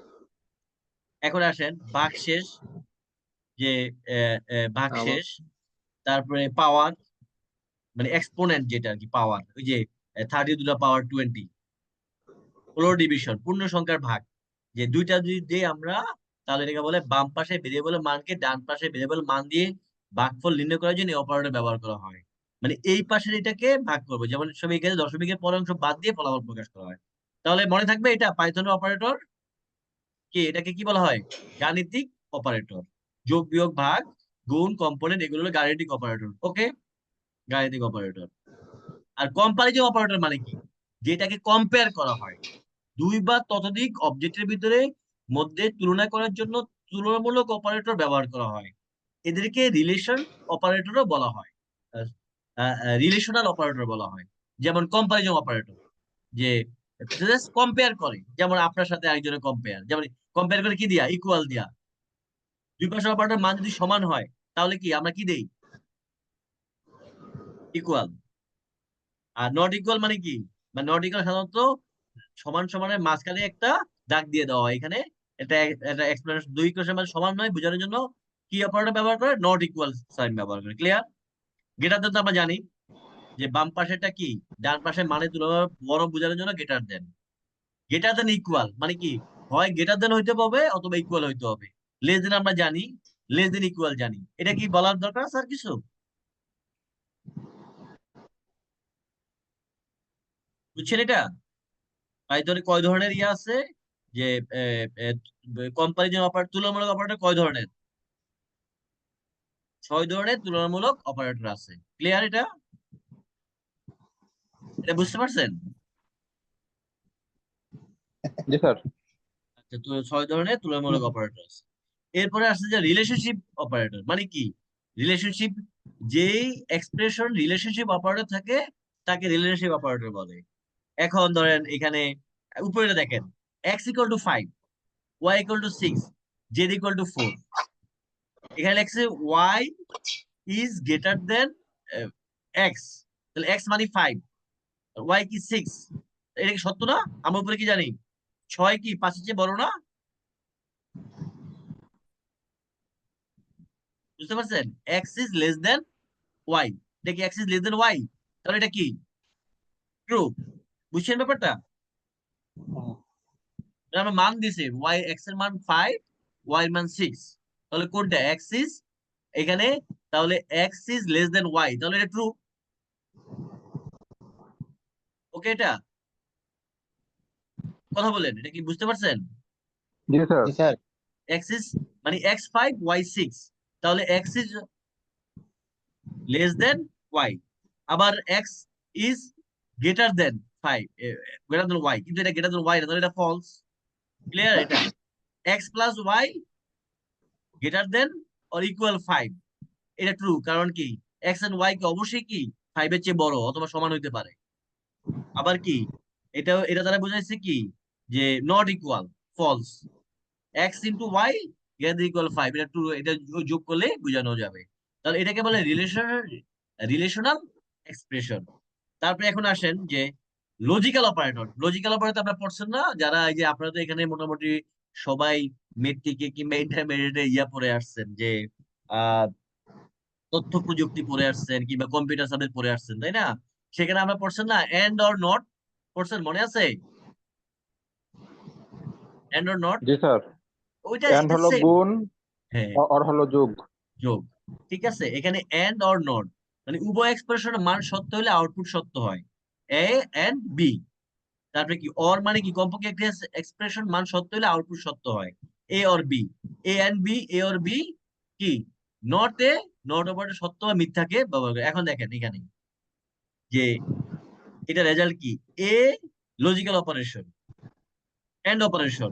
এখন আসেন ভাগশেষ, যে আবার ভাগশেষ, তারপরে পাওয়ার, মানে এক্সপোনেন্ট যেটা আর কি, পাওয়ার, ওই যে 30^20, 16 ডিভিশন, পূর্ণ সংখ্যার ভাগ, যে দুইটা যদি দিয়ে আমরা তাহলে এটাকে বলে বাম পাশে ভেরিয়েবলের মানকে ডান পাশে ভেরিয়েবল মান দিয়ে ভাগফল নির্ণয় করার জন্য এই অপারেটর ব্যবহার করা হয়। মানে এই পাশের এটাকে ভাগ করবো, যেমন সব এখানে দশমিকের পরের অংশ বাদ দিয়ে ফলাফল প্রকাশ করা হয়। তাহলে মনে থাকবে এটা পাইথনের অপারেটর কি, এটাকে কি বলা হয়? গাণিতিক অপারেটর। যোগ বিয়োগ ভাগ গুণ কম্পোনেন্ট এগুলো হলো গাণিতিক অপারেটর। ওকে, গাণিতিক অপারেটর। আর কম্পারিজন অপারেটর মানে কি? যেটাকে কম্পেয়ার করা হয়, দুই বা ততোধিক অবজেক্টের ভিতরে মধ্যে তুলনা করার জন্য তুলনামূলক অপারেটর ব্যবহার করা হয়। এদেরকে রিলেশন অপারেটরও বলা হয়, রিলেশনাল অপারেটর বলা হয়। যেমন কম্পারিজন অপারেটর, যে কম্পেয়ার করে, যেমন আপনার সাথে আরেকজনের কম্পেয়ার, যেমন কম্পেয়ার করে কি দিয়া, ইকুয়াল দিয়া। দুই পাশের অপারেটর মান যদি সমান হয় তাহলে কি আমরা কি দেই? ইকুয়াল। আর নট ইকুয়াল মানে কি? মানে নট ইকুয়াল সাধারণত সমান সমানের মাঝখানে একটা দাগ দিয়ে দেওয়া হয়। এখানে এটা এটা এক্সপ্লেনেশন, দুই ইকুয়েশন মানে সমান নয় বোঝানোর জন্য কি অপারেটর ব্যবহার করে? নট ইকুয়াল সাইন ব্যবহার করে। ক্লিয়ার? গ্রেটার দেন তো আমরা জানি যে বাম পাশেরটা কি, ডান পাশে মানে তুলনা বড় বোঝানোর জন্য greater than. Greater than equal মানে কি? হয় গ্রেটার দেন হইতে হবে অথবা ইকুয়াল হইতে হবে। লেস দেন আমরা জানি, লেস দেন ইকুয়াল জানি। এটা কি বলার দরকার স্যার কিছু? বুঝছেন এটা? পাইথনে কয় ধরনের ইয়ে আছে, যে কম্পারিজন অপারেটর, তুলনামূলক অপারেটর কয় ধরনের? 6 ধরনের তুলনামূলক অপারেটর আছে। ক্লিয়ার? এটা এটা বুঝতে পারছেন? জি স্যার। আচ্ছা, তো 6 ধরনের তুলনামূলক অপারেটর আছে। এরপরে আসছে যে রিলেশনশিপ অপারেটর মানে কি? রিলেশনশিপ, যেই এক্সপ্রেশন রিলেশনশিপ অপারেটর থাকে তাকে রিলেশনশিপ অপারেটর বলে। এখন ধরেন এখানে উপরে দেখেন, x equal to 5, y equal to 6, z equal to 4। এখানে লেখছে y is greater then x, তাহলে x মানে 5, y কি 6। এটা কি সত্য না? আমরা উপরে কি জানি? 6 কি 5 এর চেয়ে বড় না? বুঝতে পারছেন? x is less than y, এটা কি x is less than y? তাহলে এটা কি ট্রু? বুঝছেন ব্যাপারটা? তাহলে আমরা মান দিছি y, x এর মান 5, y এর মান 6, তাহলে কোনটা x ইজ এখানে? তাহলে x is less than y, তাহলে এটা ট্রু। ওকে, এটা কথা বলেন, এটা কি বুঝতে পারছেন? জি স্যার। জি স্যার। x ইজ মানে x 5, y 6, তাহলে x is less than y। আবার x is greater than 5, greater than y, কিন্তু এটা গ্রেটার দেন y না, তাহলে এটা ফলস। ক্লিয়ার? এটা x plus y greater than or equal 5, এটা ট্রু। কারণ কি? x এন্ড y কে অবশ্যই কি 5 এর চেয়ে বড় অথবা সমান হইতে পারে। আবার কি, এটা দ্বারা বোঝাইছে কি যে not equal, false. x into y greater equal 5, এটা ট্রু, এটা যোগ করলে বোঝানো যাবে। তাহলে এটাকে বলে রিলেশনাল এক্সপ্রেশন। তারপরে এখন আসেন যে লজিক্যাল অপারেটর। লজিক্যাল অপারেটর আপনারা পড়ছেন না? যারা এই যে আপনারা তো এখানে মোটামুটি সবাই মেট্রিকে কিংবা ইন্টারমিডিয়েটে ইয়া পড়ে আসছেন, যে আহ তথ্য প্রযুক্তি পড়ে আসছেন কিংবা কম্পিউটার সাবজেক্ট পড়ে আসছেন, তাই না? সেখানে আমরা পড়ছেন না এন্ড অর নট? পড়ছেন, মনে আছে? এন্ড অর নট, জি স্যার। ওইটা এন্ড এটা হলো সেম। গুণ, হ্যাঁ, অর হলো যোগ। যোগ। ঠিক আছে, এখানে এন্ড অর নট মানে উভয় এক্সপ্রেশনের মান সত্য হলে আউটপুট সত্য হয়, এ এন্ড বি। তারপরে কি অর মানে কি? কমপক্ষে একটা এক্সপ্রেশন মান সত্য হলে আউটপুট সত্য হয়, A or B. A and B, A or B কি নট এ, নট অপারেটর সত্য বা মিথ্যাকে ব্যবহার করে। এখন দেখেন এখানে যে এটা রেজাল্ট কি, A logical operation, and operation,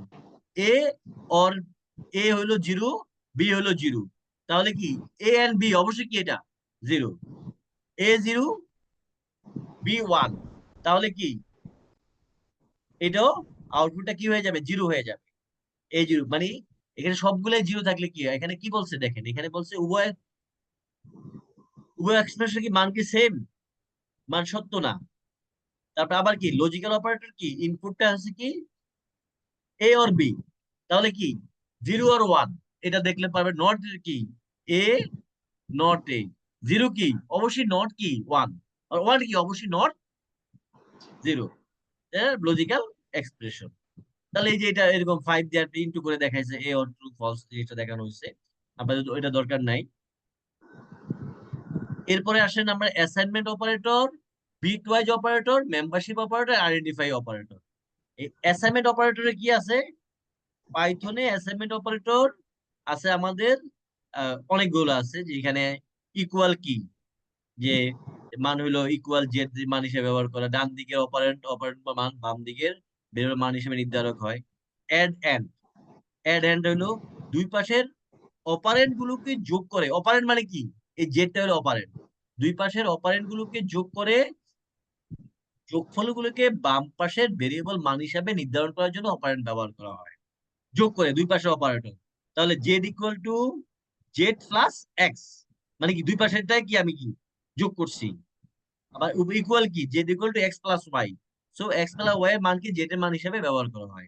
A or A হইলো 0, বি হইলো 0, তাহলে কি এ এন্ড বি অবশ্যই কি এটা 0, এ 0, বি 1, তাহলে কি এটাও আউটপুটটা কি হয়ে যাবে? 0 হয়ে যাবে। এই 0 মানে এখানে সবগুলো 0 থাকলে কি হয়? এখানে কি বলছে দেখেন, এখানে বলছে উভয় উভয় এক্সপ্রেশন কি মান কি সেম, মান সত্য না। তারপর আবার কি লজিক্যাল অপারেটর কি ইনপুটটা আছে কি এ অর বি, তাহলে কি 0 আর 1, এটা দেখলে পারবে নট কি এ, নট এ। 0 কি অবশ্যই নট কি 1, আর 1 কি অবশ্যই নট 0। Logical expression. তাহলে এই যে এটা এরকম 5 দিয়ে ইনটু করে দেখাইছে এ অর ট্রু ফলস, এটা দেখানো হয়েছে। আপনাদের তো এটা দরকার নাই। এরপরে আসেন আমরা assignment operator, bitwise operator, membership operator, identify operator. এই অ্যাসাইনমেন্ট অপারেটরে কি আছে? পাইথনে অ্যাসাইনমেন্ট অপারেটর আছে আমাদের অনেকগুলো আছে, যেখানে ইকুয়াল কি, যে মান হইলো ইকুয়াল জেড মান হিসেবে ব্যবহার করা, ডান দিকের অপারেন্ট অপারেন্ট মান বাম দিকের বের মান হিসেবে নির্ধারক হয়। অ্যাড এন্ড, অ্যাড এন্ড হইলো দুই পাশের অপারেন্ট গুলোকে যোগ করে, অপারেন্ট মানে কি, এই জেডটা হলো অপারেন্ট, দুই পাশের অপারেন্ট গুলোকে যোগ করে যোগফলগুলোকে বাম পাশের ভেরিয়েবল মান হিসাবে নির্ধারণ করার জন্য অপারেন্ট ব্যবহার করা হয়। যোগ করে দুই পাশের অপারেটর, তাহলে Z equal to Z plus x, মানে কি দুই পাশেরটাই কি আমি কি যোগ করছি। আবার ইকুয়াল কি, z equal to x plus y, so x plus y এর মান কি জেড এর মান হিসাবে ব্যবহার করা হয়।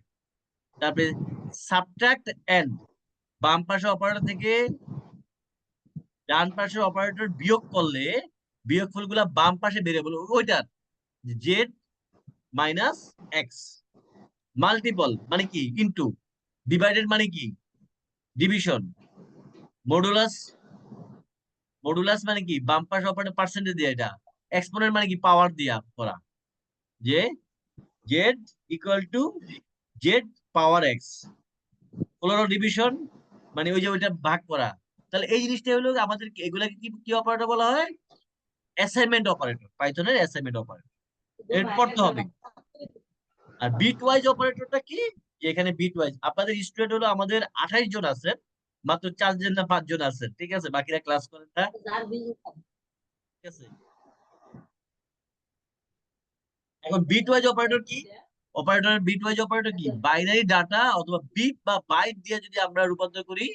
তারপরে সাবট্রাক্ট এন্ড, বাম পাশের অপারেটর থেকে ডান পাশের অপারেটর বিয়োগ করলে বিয়োগফলগুলা বাম পাশে ভেরিয়েবল ওইটার জেড মাইনাস এক্স। মাল্টিপল মানে কি ইনটু, ডিভাইডেড মানে কি ডিভিশন, মডুলাস, মডুলাস মানে কি বাম পাশে অপারেটর পার্সেন্টেজ দিয়ে, এটা এক্সপোনেন্ট মানে কি পাওয়ার দিয়া করা, যে Z equal to Z power x. Polar division মানে ওই যে ওইটা ভাগ করা। তাহলে এই জিনিসটা হলো আমাদের এগুলাকে কি কি অপারেটর বলা হয়? অ্যাসাইনমেন্ট অপারেটর, পাইথনের অ্যাসাইনমেন্ট অপারেটর এর পড়তে হবে। আর বিট ওয়াইজ অপারেটরটা কি, যে এখানে বিট ওয়াইজ আপনাদের স্টুডেন্ট হলো আমাদের 28 জন আছেন, মাত্র 4 জন না 5 জন আছেন, ঠিক আছে, বাকিরা ক্লাস করেন না, ঠিক আছে। এখন বিট ওয়াইজ অপারেটর কি, অপারেটর বিট ওয়াইজ অপারেটর কি, বাইনারি ডাটা অথবা বিট বা বাইট দিয়ে যদি আমরা রূপান্তর করি,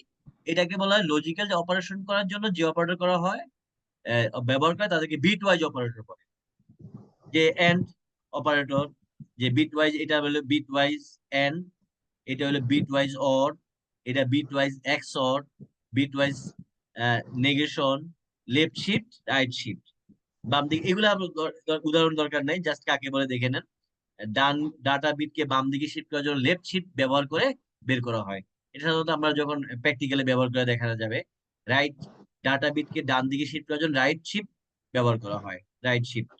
এটাকে বলা হয় লজিক্যাল অপারেশন করার জন্য যে অপারেটর করা হয় ব্যবহার করে তাদেরকে বিট ওয়াইজ অপারেটর বলে। যে এন্ড অপারেটর, যে বিট ওয়াইজ, এটা হলো বিট ওয়াইজ এন্ড, এটা হলো বিট ওয়াইজ অর, এটা bitwise XOR, bitwise negation, left shift, right shift, বাম দিকে, এগুলো উদাহরণ দরকার নাই, জাস্ট কাকে বলে দেখে নেন। ডান ডাটা বিটকে বাম দিকে শিফট করার জন্য লেফট শিফট ব্যবহার করে বের করা হয়। এটা সাধারণত আমরা যখন প্র্যাকটিক্যালি ব্যবহার করে দেখানো যাবে। রাইট ডাটা বিটকে ডান দিকে শিফট করার জন্য রাইট শিফট ব্যবহার করা হয়, রাইট শিফট।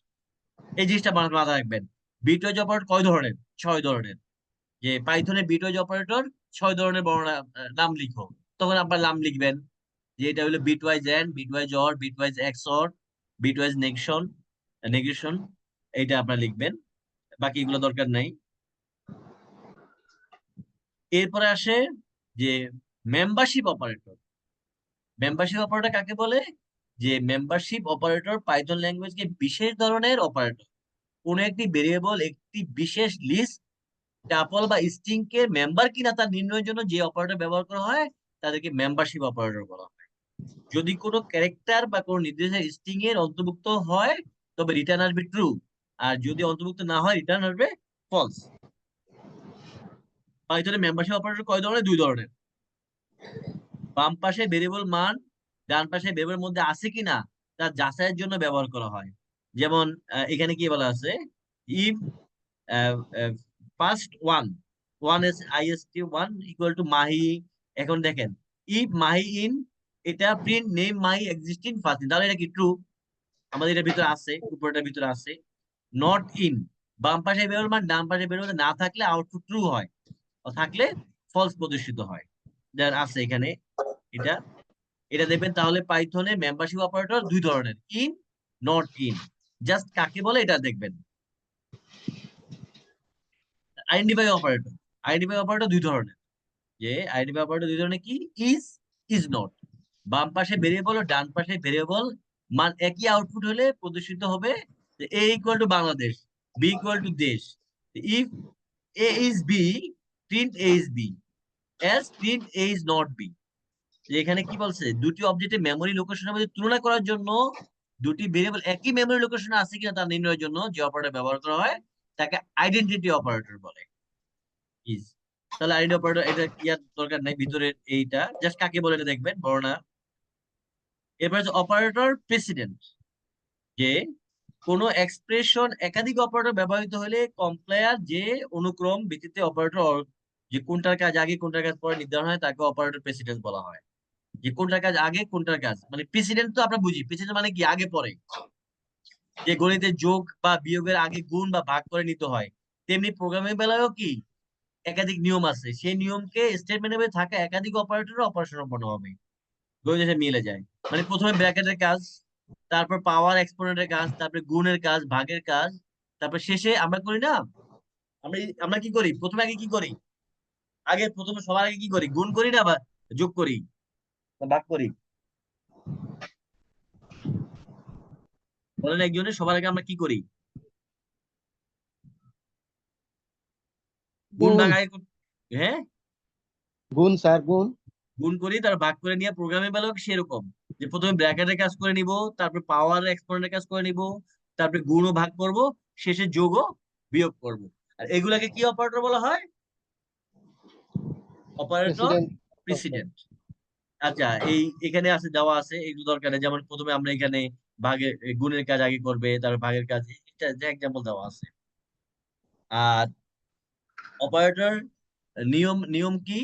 এই জিনিসটা মাথায় রাখবেন। বিটওয়াইজ অপারেটর কয় ধরনের? 6 ধরনের। যে পাইথনে বিটওয়াইজ অপারেটর 6 ধরনের বর্ণনা, নাম লিখো, তখন আপনার নাম লিখবেন, যে এটা হলো bitwise and, bitwise or, bitwise XOR, bitwise negation, negation, এইটা আপনার লিখবেন, বাকি এগুলো দরকার নাই। এরপরে আসে যে মেম্বারশিপ অপারেটর। মেম্বারশিপ অপারেটর কাকে বলে? যে মেম্বারশিপ অপারেটর পাইথন ল্যাঙ্গুয়েজকে বিশেষ ধরনের অপারেটর, কোন একটি ভেরিয়েবল একটি বিশেষ লিস্ট, টাপল বা স্ট্রিং কে মেম্বার কিনা তা নির্ণয়ের জন্য যে অপারেটর ব্যবহার করা হয় তাদেরকে মেম্বারশিপ অপারেটর বলা হয়। যদি কোনো ক্যারেক্টার বা কোনো নির্দিষ্ট স্ট্রিং এর অন্তর্ভুক্ত হয় তবে রিটার্ন আসবে ট্রু, আর যদি অন্তর্ভুক্ত না হয় রিটার্ন আসবে ফলস। পাইথনে মেম্বারশিপ অপারেটর কয় ধরনের? 2 ধরনের। বাম পাশে ভেরিয়েবল মান ডান পাশে ভেরিয়েবলের মধ্যে আছে কিনা তা যাচাইয়ের জন্য ব্যবহার করা হয়। যেমন এখানে কি বলা আছে, if first one is ist 1 equal to Mahi. এখন দেখেন, ইফ মাহি ইন, এটা print name Mahi existing first, তাহলে এটা কি ট্রু, আমাদের এটার ভিতরে আছে, উপরটার ভিতরে আছে। নট ইন, বাম পাশে বেরোল মান ডান পাশে বেরোল না থাকলে আউটপুট ট্রু হয়, থাকলে ফলস প্রদর্শিত হয়, যার আছে এখানে এটা, এটা দেখবেন। তাহলে পাইথনে মেম্বারশিপ অপারেটর 2 ধরনের, ইন, নট ইন, জাস্ট কাকে বলে এটা দেখবেন। আইডেন্টিফাই অপারেটর, আইডেন্টিফাই অপারেটর 2 ধরনের, যে আইডেন্টিফাই অপারেটর 2 ধরনের কি, ইজ নট, বাম পাশে ভেরিয়েবল ও ডান পাশে ভেরিয়েবল মান একই আউটপুট হলে প্রদর্শিত হবে A equal to Bangladesh, B equal to দেশ। If A is B, print A is B, else print A is not B. এখানে কি বলছে, দুটি অবজেক্টের মেমোরি লোকেশনের মধ্যে তুলনা করার জন্য দুটি ভেরিয়েবল একই মেমোরি লোকেশনে আছে কিনা তা নির্ণয়ের জন্য যে অপারেটর ব্যবহার করা হয় তাকে আইডেন্টিটি অপারেটর বলে। ইজ, তাহলে আইডেন্টি অপারেটর এটা কি আর দরকার নাই, ভিতরের এইটা জাস্ট কাকে বলে এটা দেখবেন, বড় না। এরপর হচ্ছে অপারেটর প্রেসিডেন্ট, যে কোনো এক্সপ্রেশন একাধিক অপারেটর ব্যবহৃত হলে কম্পাইলার যে অনুক্রম ভিত্তিতে অপারেটর যে কোনটার কাজ আগে কোনটার কাজ পরে নির্ধারণ হয় তাকে অপারেটর প্রেসিডেন্স বলা হয়। যে কোনটার কাজ আগে কোনটার কাজ, মানে প্রেসিডেন্ট তো আমরা বুঝি, প্রেসিডেন্ট মানে কি আগে পরে। যে গণিতে যোগ বা বিয়োগের আগে গুণ বা ভাগ করে নিতে হয়, তেমনি প্রোগ্রামিং বেলায়ও কি একাধিক নিয়ম আছে, সেই নিয়মকে স্টেটমেন্টে থাকা একাধিক অপারেটর অপারেশন সম্পন্ন হবে। গণিতে মিলে যায়, মানে প্রথমে ব্র্যাকেটের কাজ, তারপর পাওয়ার এক্সপোনেন্টের কাজ, তারপরে গুণের কাজ, ভাগের কাজ, তারপর শেষে আমরা করি না, আমরা আমরা কি করি প্রথমে, আগে কি করি, আগে প্রথমে সবার আগে কি করি, গুণ করি না বা যোগ করি বা ভাগ করি? বলেন একজনের, সবার আগে আমরা কি করি? গুণ গুণ ভাগ আগে হ্যাঁ, গুণ স্যার গুণ। গুণ করি, তার ভাগ করে নিয়ে প্রোগ্রামে বেলাও সেরকম, যে প্রথমে ব্র্যাকেটের কাজ করে নিব, তারপর পাওয়ার এক্সপোনেন্টের কাজ করে নিব, তারপরে গুণ ও ভাগ করব, শেষে যোগ ও বিয়োগ করব। আর এগুলাকে কি অপারেটর বলা হয়? Operator president. প্রেসিডেন্ট। আচ্ছা, এখানে আছে, দেওয়া আছে, এগুলো দরকার নেই। যেমন প্রথমে আমরা এখানে ভাগের গুণের কাজ আগে করবে, তারপর ভাগের কাজ, এটা যে এক্সাম্পল দেওয়া আছে। আর অপারেটর নিয়ম নিয়ম কি,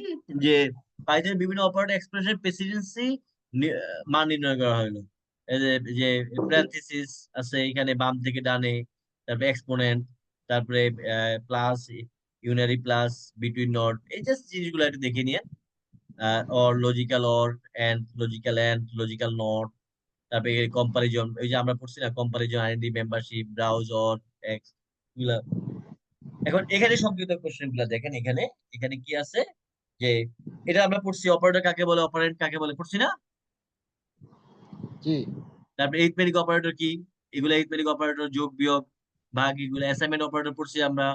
যে পাইথনের বিভিন্ন অপারেটর এক্সপ্রেশন প্রেসিডেন্সি মান নির্ণয় করা হলো। এই যে প্যারেনথেসিস আছে এখানে বাম থেকে ডানে, তারপরে এক্সপোনেন্ট, তারপরে plus, unary plus, between not, এই জাস্ট জিনিসগুলো একটু দেখে নিয়ে, or logical or, and logical not, তারপরে কম্পারিজন, এই যে আমরা পড়ছি না, comparison, identity, membership, browse or, x, এগুলা। এখন এখানে সংক্ষিপ্ত কোশ্চেন গুলা দেখেন, এখানে এখানে কি আছে, যে এটা আমরা পড়ছি, অপারেটর কাকে বলে, অপারেন্ট কাকে বলে, পড়ছি না? জি তারপরে এরিথমেটিক অপারেটর কি, এগুলো এরিথমেটিক অপারেটর, যোগ বিয়োগ ভাগ, এগুলো অ্যাসাইনমেন্ট অপারেটর পড়ছি আমরা।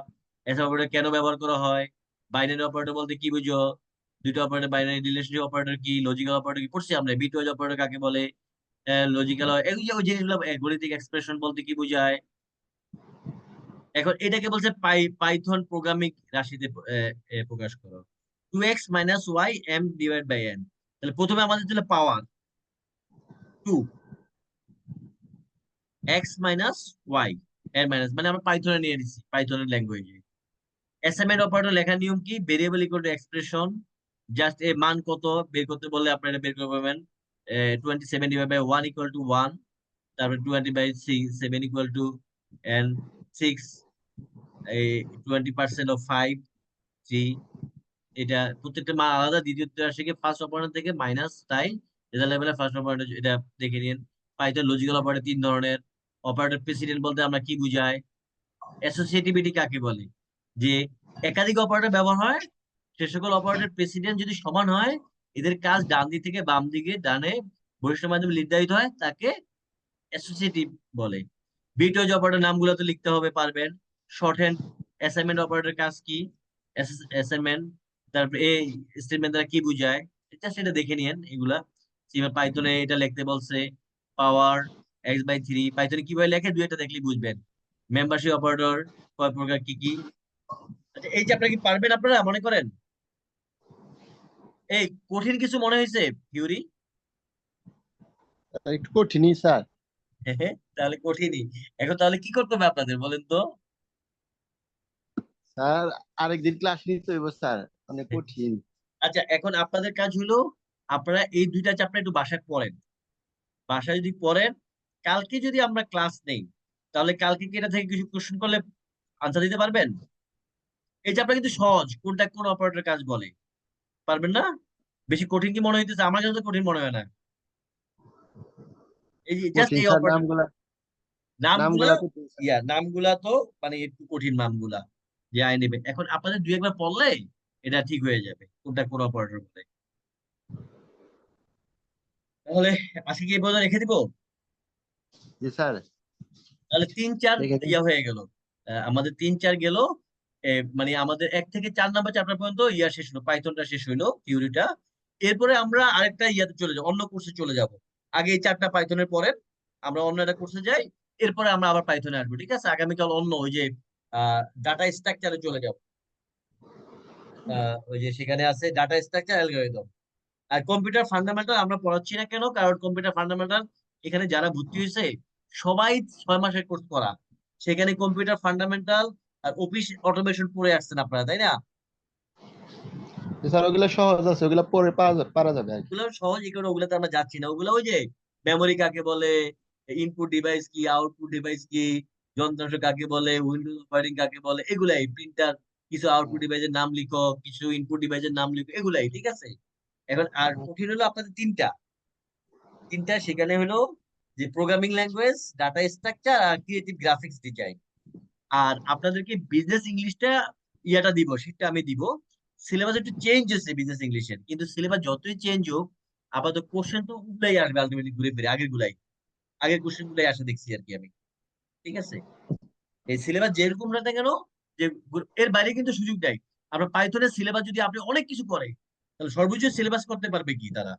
অ্যাসাইনমেন্ট অপারেটর কেন ব্যবহার করা হয়, বাইনারি অপারেটর বলতে কি বুঝো, দুটো অপারেটর, বাইনারি রিলেশনশিপ অপারেটর কি, লজিক্যাল অপারেটর কি পড়ছি আমরা, বিটওয়াইজ অপারেটর কাকে বলে, লজিক্যাল, এই যে ওই জিনিসগুলো, গাণিতিক এক্সপ্রেশন বলতে কি বোঝায়। এখন এটাকে বলছে পাইথন প্রোগ্রামিং রাশিতে প্রকাশ করো। 2x - y m divide by n। তাহলে প্রথমে আমাদের ছিল পাওয়ার 2x - y এর মাইনাস, মানে আমরা পাইথনে নিয়ে নিছি, পাইথনের ল্যাঙ্গুয়েজে। অ্যাসাইনমেন্ট অপারেটর লেখার নিয়ম কি, variable equal to expression, just এ মান কত বের করতে বললে আপনারা বের করে পাবেন। 27 ডিভাইড বাই 1 ইকুয়াল টু 1, তারপরে 20/7 ইকুয়াল টু and 6, এই 20% অফ 5, 3। এটা প্রত্যেকটা মান আলাদা, দ্বিতীয় ত্রিরাশিকে ফার্স্ট অপারেন্ড থেকে মাইনাস, তাই রেজাল্ট লেভেলে ফার্স্ট অপারেন্ড, এটা দেখে নিন। পাইথন লজিক্যাল অপারেটর তিন ধরনের। অপারেটর প্রেসিডেন্ট বলতে আমরা কি বুঝাই, অ্যাসোসিয়েটিভিটি কাকে বলে, যে একাধিক অপারেটর ব্যবহার হয়, সে সকল অপারেটর প্রেসিডেন্ট যদি সমান হয়, এদের কাজ ডান দিক থেকে বাম দিকে ডানে বৈশিষ্ট্যের মাধ্যমে নির্ধারিত হয়, তাকে অ্যাসোসিয়েটিভ বলে। বিটওয়াইজ অপারেটর নামগুলো তো লিখতে হবে, পারবেন। শর্ট হ্যান্ড অ্যাসাইনমেন্ট অপারেটর কাজ কি, অ্যাসাইনমেন্ট, তারপরে এই স্টেটমেন্ট দ্বারা কি বুঝায়, এটা সেটা দেখে নিয়েন এগুলা। পাইথনে এটা লিখতে বলছে, পাওয়ার x/3, পাইথনে কিভাবে লেখে দুইটা দেখলেই বুঝবেন। মেম্বারশিপ অপারেটর কয় প্রকার, কি কি। আচ্ছা, এই যে আপনারা কি পারবেন, আপনারা মনে করেন এই কঠিন কিছু মনে হয়েছে থিওরি? একটু কঠিনই স্যার। তাহলে কঠিনই। এখন তাহলে কি করতে হবে আপনাদের বলেন তো? স্যার আরেকদিন ক্লাস নিতে হইব স্যার, অনেক কঠিন। আচ্ছা, এখন আপনাদের কাজ হলো, আপনারা এই দুইটা চ্যাপ্টার একটু বাসায় পড়েন। বাসায় যদি পড়েন, কালকে যদি আমরা ক্লাস নেই, তাহলে কালকে কি এটা থেকে কিছু কোশ্চেন করলে আনসার দিতে পারবেন? এই চ্যাপ্টার কিন্তু সহজ, কোনটা কোন অপারেটর কাজ বলে, পারবেন না? বেশি কঠিন কি মনে হইতেছে? আমার কাছে তো কঠিন মনে হয় না। এই যে জাস্ট কঠিন এই স্যার, অপারেটর নামগুলা নামগুলা, নামগুলা কঠিন স্যার। নামগুলা তো মানে একটু কঠিন নামগুলা, যে আই নেবে। এখন আপনাদের দুই একবার পড়লে এটা ঠিক হয়ে যাবে, কোনটা কোন অপারেটর বলে। তাহলে আজকে কি এই পর্যন্ত রেখে দিব? জি স্যার। তাহলে 3-4 দেখে নিন। ইয়া হয়ে গেল, আমাদের 3-4 গেল। মানে আমাদের 1 থেকে 4 নাম্বার চ্যাপ্টার পর্যন্ত ইয়া শেষ হলো, পাইথনটা শেষ হইলো, থিওরিটা। এরপরে আমরা আরেকটা ইয়াতে চলে যাব, অন্য কোর্সে চলে যাব। আগে এই 4টা পাইথনের পরে আমরা অন্য একটা কোর্সে যাই, এরপরে আমরা আবার পাইথনে আসবো, ঠিক আছে? আগামীকাল অন্য ওই যে ডাটা স্ট্রাকচারে চলে যাব। ওই যে সেখানে আছে ডাটা স্ট্রাকচার, অ্যালগরিদম। আর কম্পিউটার ফান্ডামেন্টাল আমরা পড়াচ্ছি না কেন, কারণ কম্পিউটার ফান্ডামেন্টাল এখানে যারা ভর্তি হয়েছে সবাই 6 মাসের কোর্স করা, সেখানে কম্পিউটার ফান্ডামেন্টাল আর অফিস অটোমেশন পড়ে আসছেন আপনারা, তাই না? স্যার ওগুলা সহজ আছে, ওগুলা পরে পারা যাবে আর কি। ওগুলো সহজ, এই কারণে ওগুলাতে আমরা যাচ্ছি না। ওগুলো ওই যে মেমোরি কাকে বলে, ইনপুট ডিভাইস কি, আউটপুট ডিভাইস কি, যন্ত্রাংশ কাকে বলে, উইন্ডোজ অপারেটিং কাকে বলে, এগুলাই প্রিন্টার, কিছু আউটপুট ডিভাইসের নাম লিখো, কিছু ইনপুট ডিভাইসের নাম লিখো, এগুলাই ঠিক আছে। এখন আর কঠিন হলো আপনাদের তিনটা তিনটা সেখানে হলো যে প্রোগ্রামিং ল্যাঙ্গুয়েজ, ডাটা স্ট্রাকচার আর ক্রিয়েটিভ গ্রাফিক্স ডিজাইন। আর আপনাদেরকে বিজনেস ইংলিশটা ইয়াটা দিব, সেটা আমি দিব। সিলেবাস একটু চেঞ্জ হয়েছে বিজনেস ইংলিশের, কিন্তু সিলেবাস যতই চেঞ্জ হোক আপাতত কোশ্চেন তো ওগুলাই আসবে আলটিমেটলি, ঘুরে ফিরে আগের কোশ্চেন গুলাই আসে দেখছি আর কি আমি। ঠিক আছে, এই সিলেবাস যেরকম না কেন, যে এর বাইরে কিন্তু সুযোগ দেয়। আপনার পাইথনের সিলেবাস যদি আপনি অনেক কিছু করে, তাহলে সর্বোচ্চ সিলেবাস করতে পারবে কি তারা,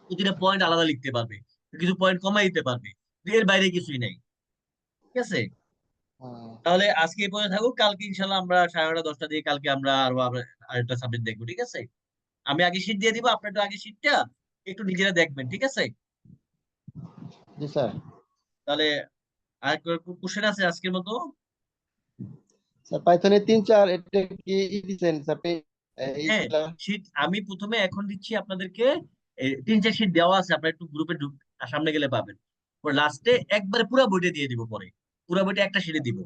প্রতিটা পয়েন্ট আলাদা লিখতে পারবে, কিছু পয়েন্ট কমাই দিতে পারবে, কিন্তু এর বাইরে কিছুই নাই। ঠিক আছে, হ্যাঁ। তাহলে আজকে এই পর্যন্ত থাকুক। কালকে ইনশাল্লাহ আমরা 9:30-10টা দিয়ে কালকে আমরা আরেকটা সাবজেক্ট দেখবো। ঠিক আছে, আমি আগে শীট দিয়ে দিব, আপনার একটু আগে শীটটা একটু নিজেরা দেখবেন। ঠিক আছে, জি স্যার। তাহলে আর কোশ্চেন আছে আজকের মতো? স্যার পাইথনের 3-4 এটা কি দিচ্ছেন স্যার হ্যাঁ, এইগুলা? শীট আমি প্রথমে এখন দিচ্ছি আপনাদেরকে। 3-4 শীট দেওয়া আছে, আপনার একটু গ্রুপে সামনে গেলে পাবেন। পরে লাস্টে একবারে পুরো বইটা দিয়ে দিব, পরে পুরো বইটা একটা শীটে দিব।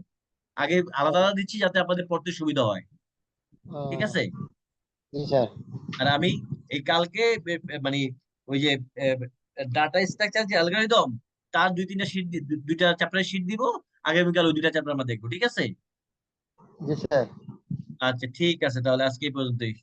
আগে আলাদা আলাদা দিচ্ছি যাতে আপনাদের পড়তে সুবিধা হয়। ঠিক আছে, জি স্যার। আর আমি এই কালকে মানে ওই যে ডাটা স্ট্রাকচার যে অ্যালগরিদম, তার 2-3টা শীট, দুইটা চ্যাপ্টারের শীট দিব। আগামীকাল ওই 2টা চ্যাপ্টার আমরা দেখবো। ঠিক আছে, জি স্যার। আচ্ছা ঠিক আছে, তাহলে আজকে এই পর্যন্তই।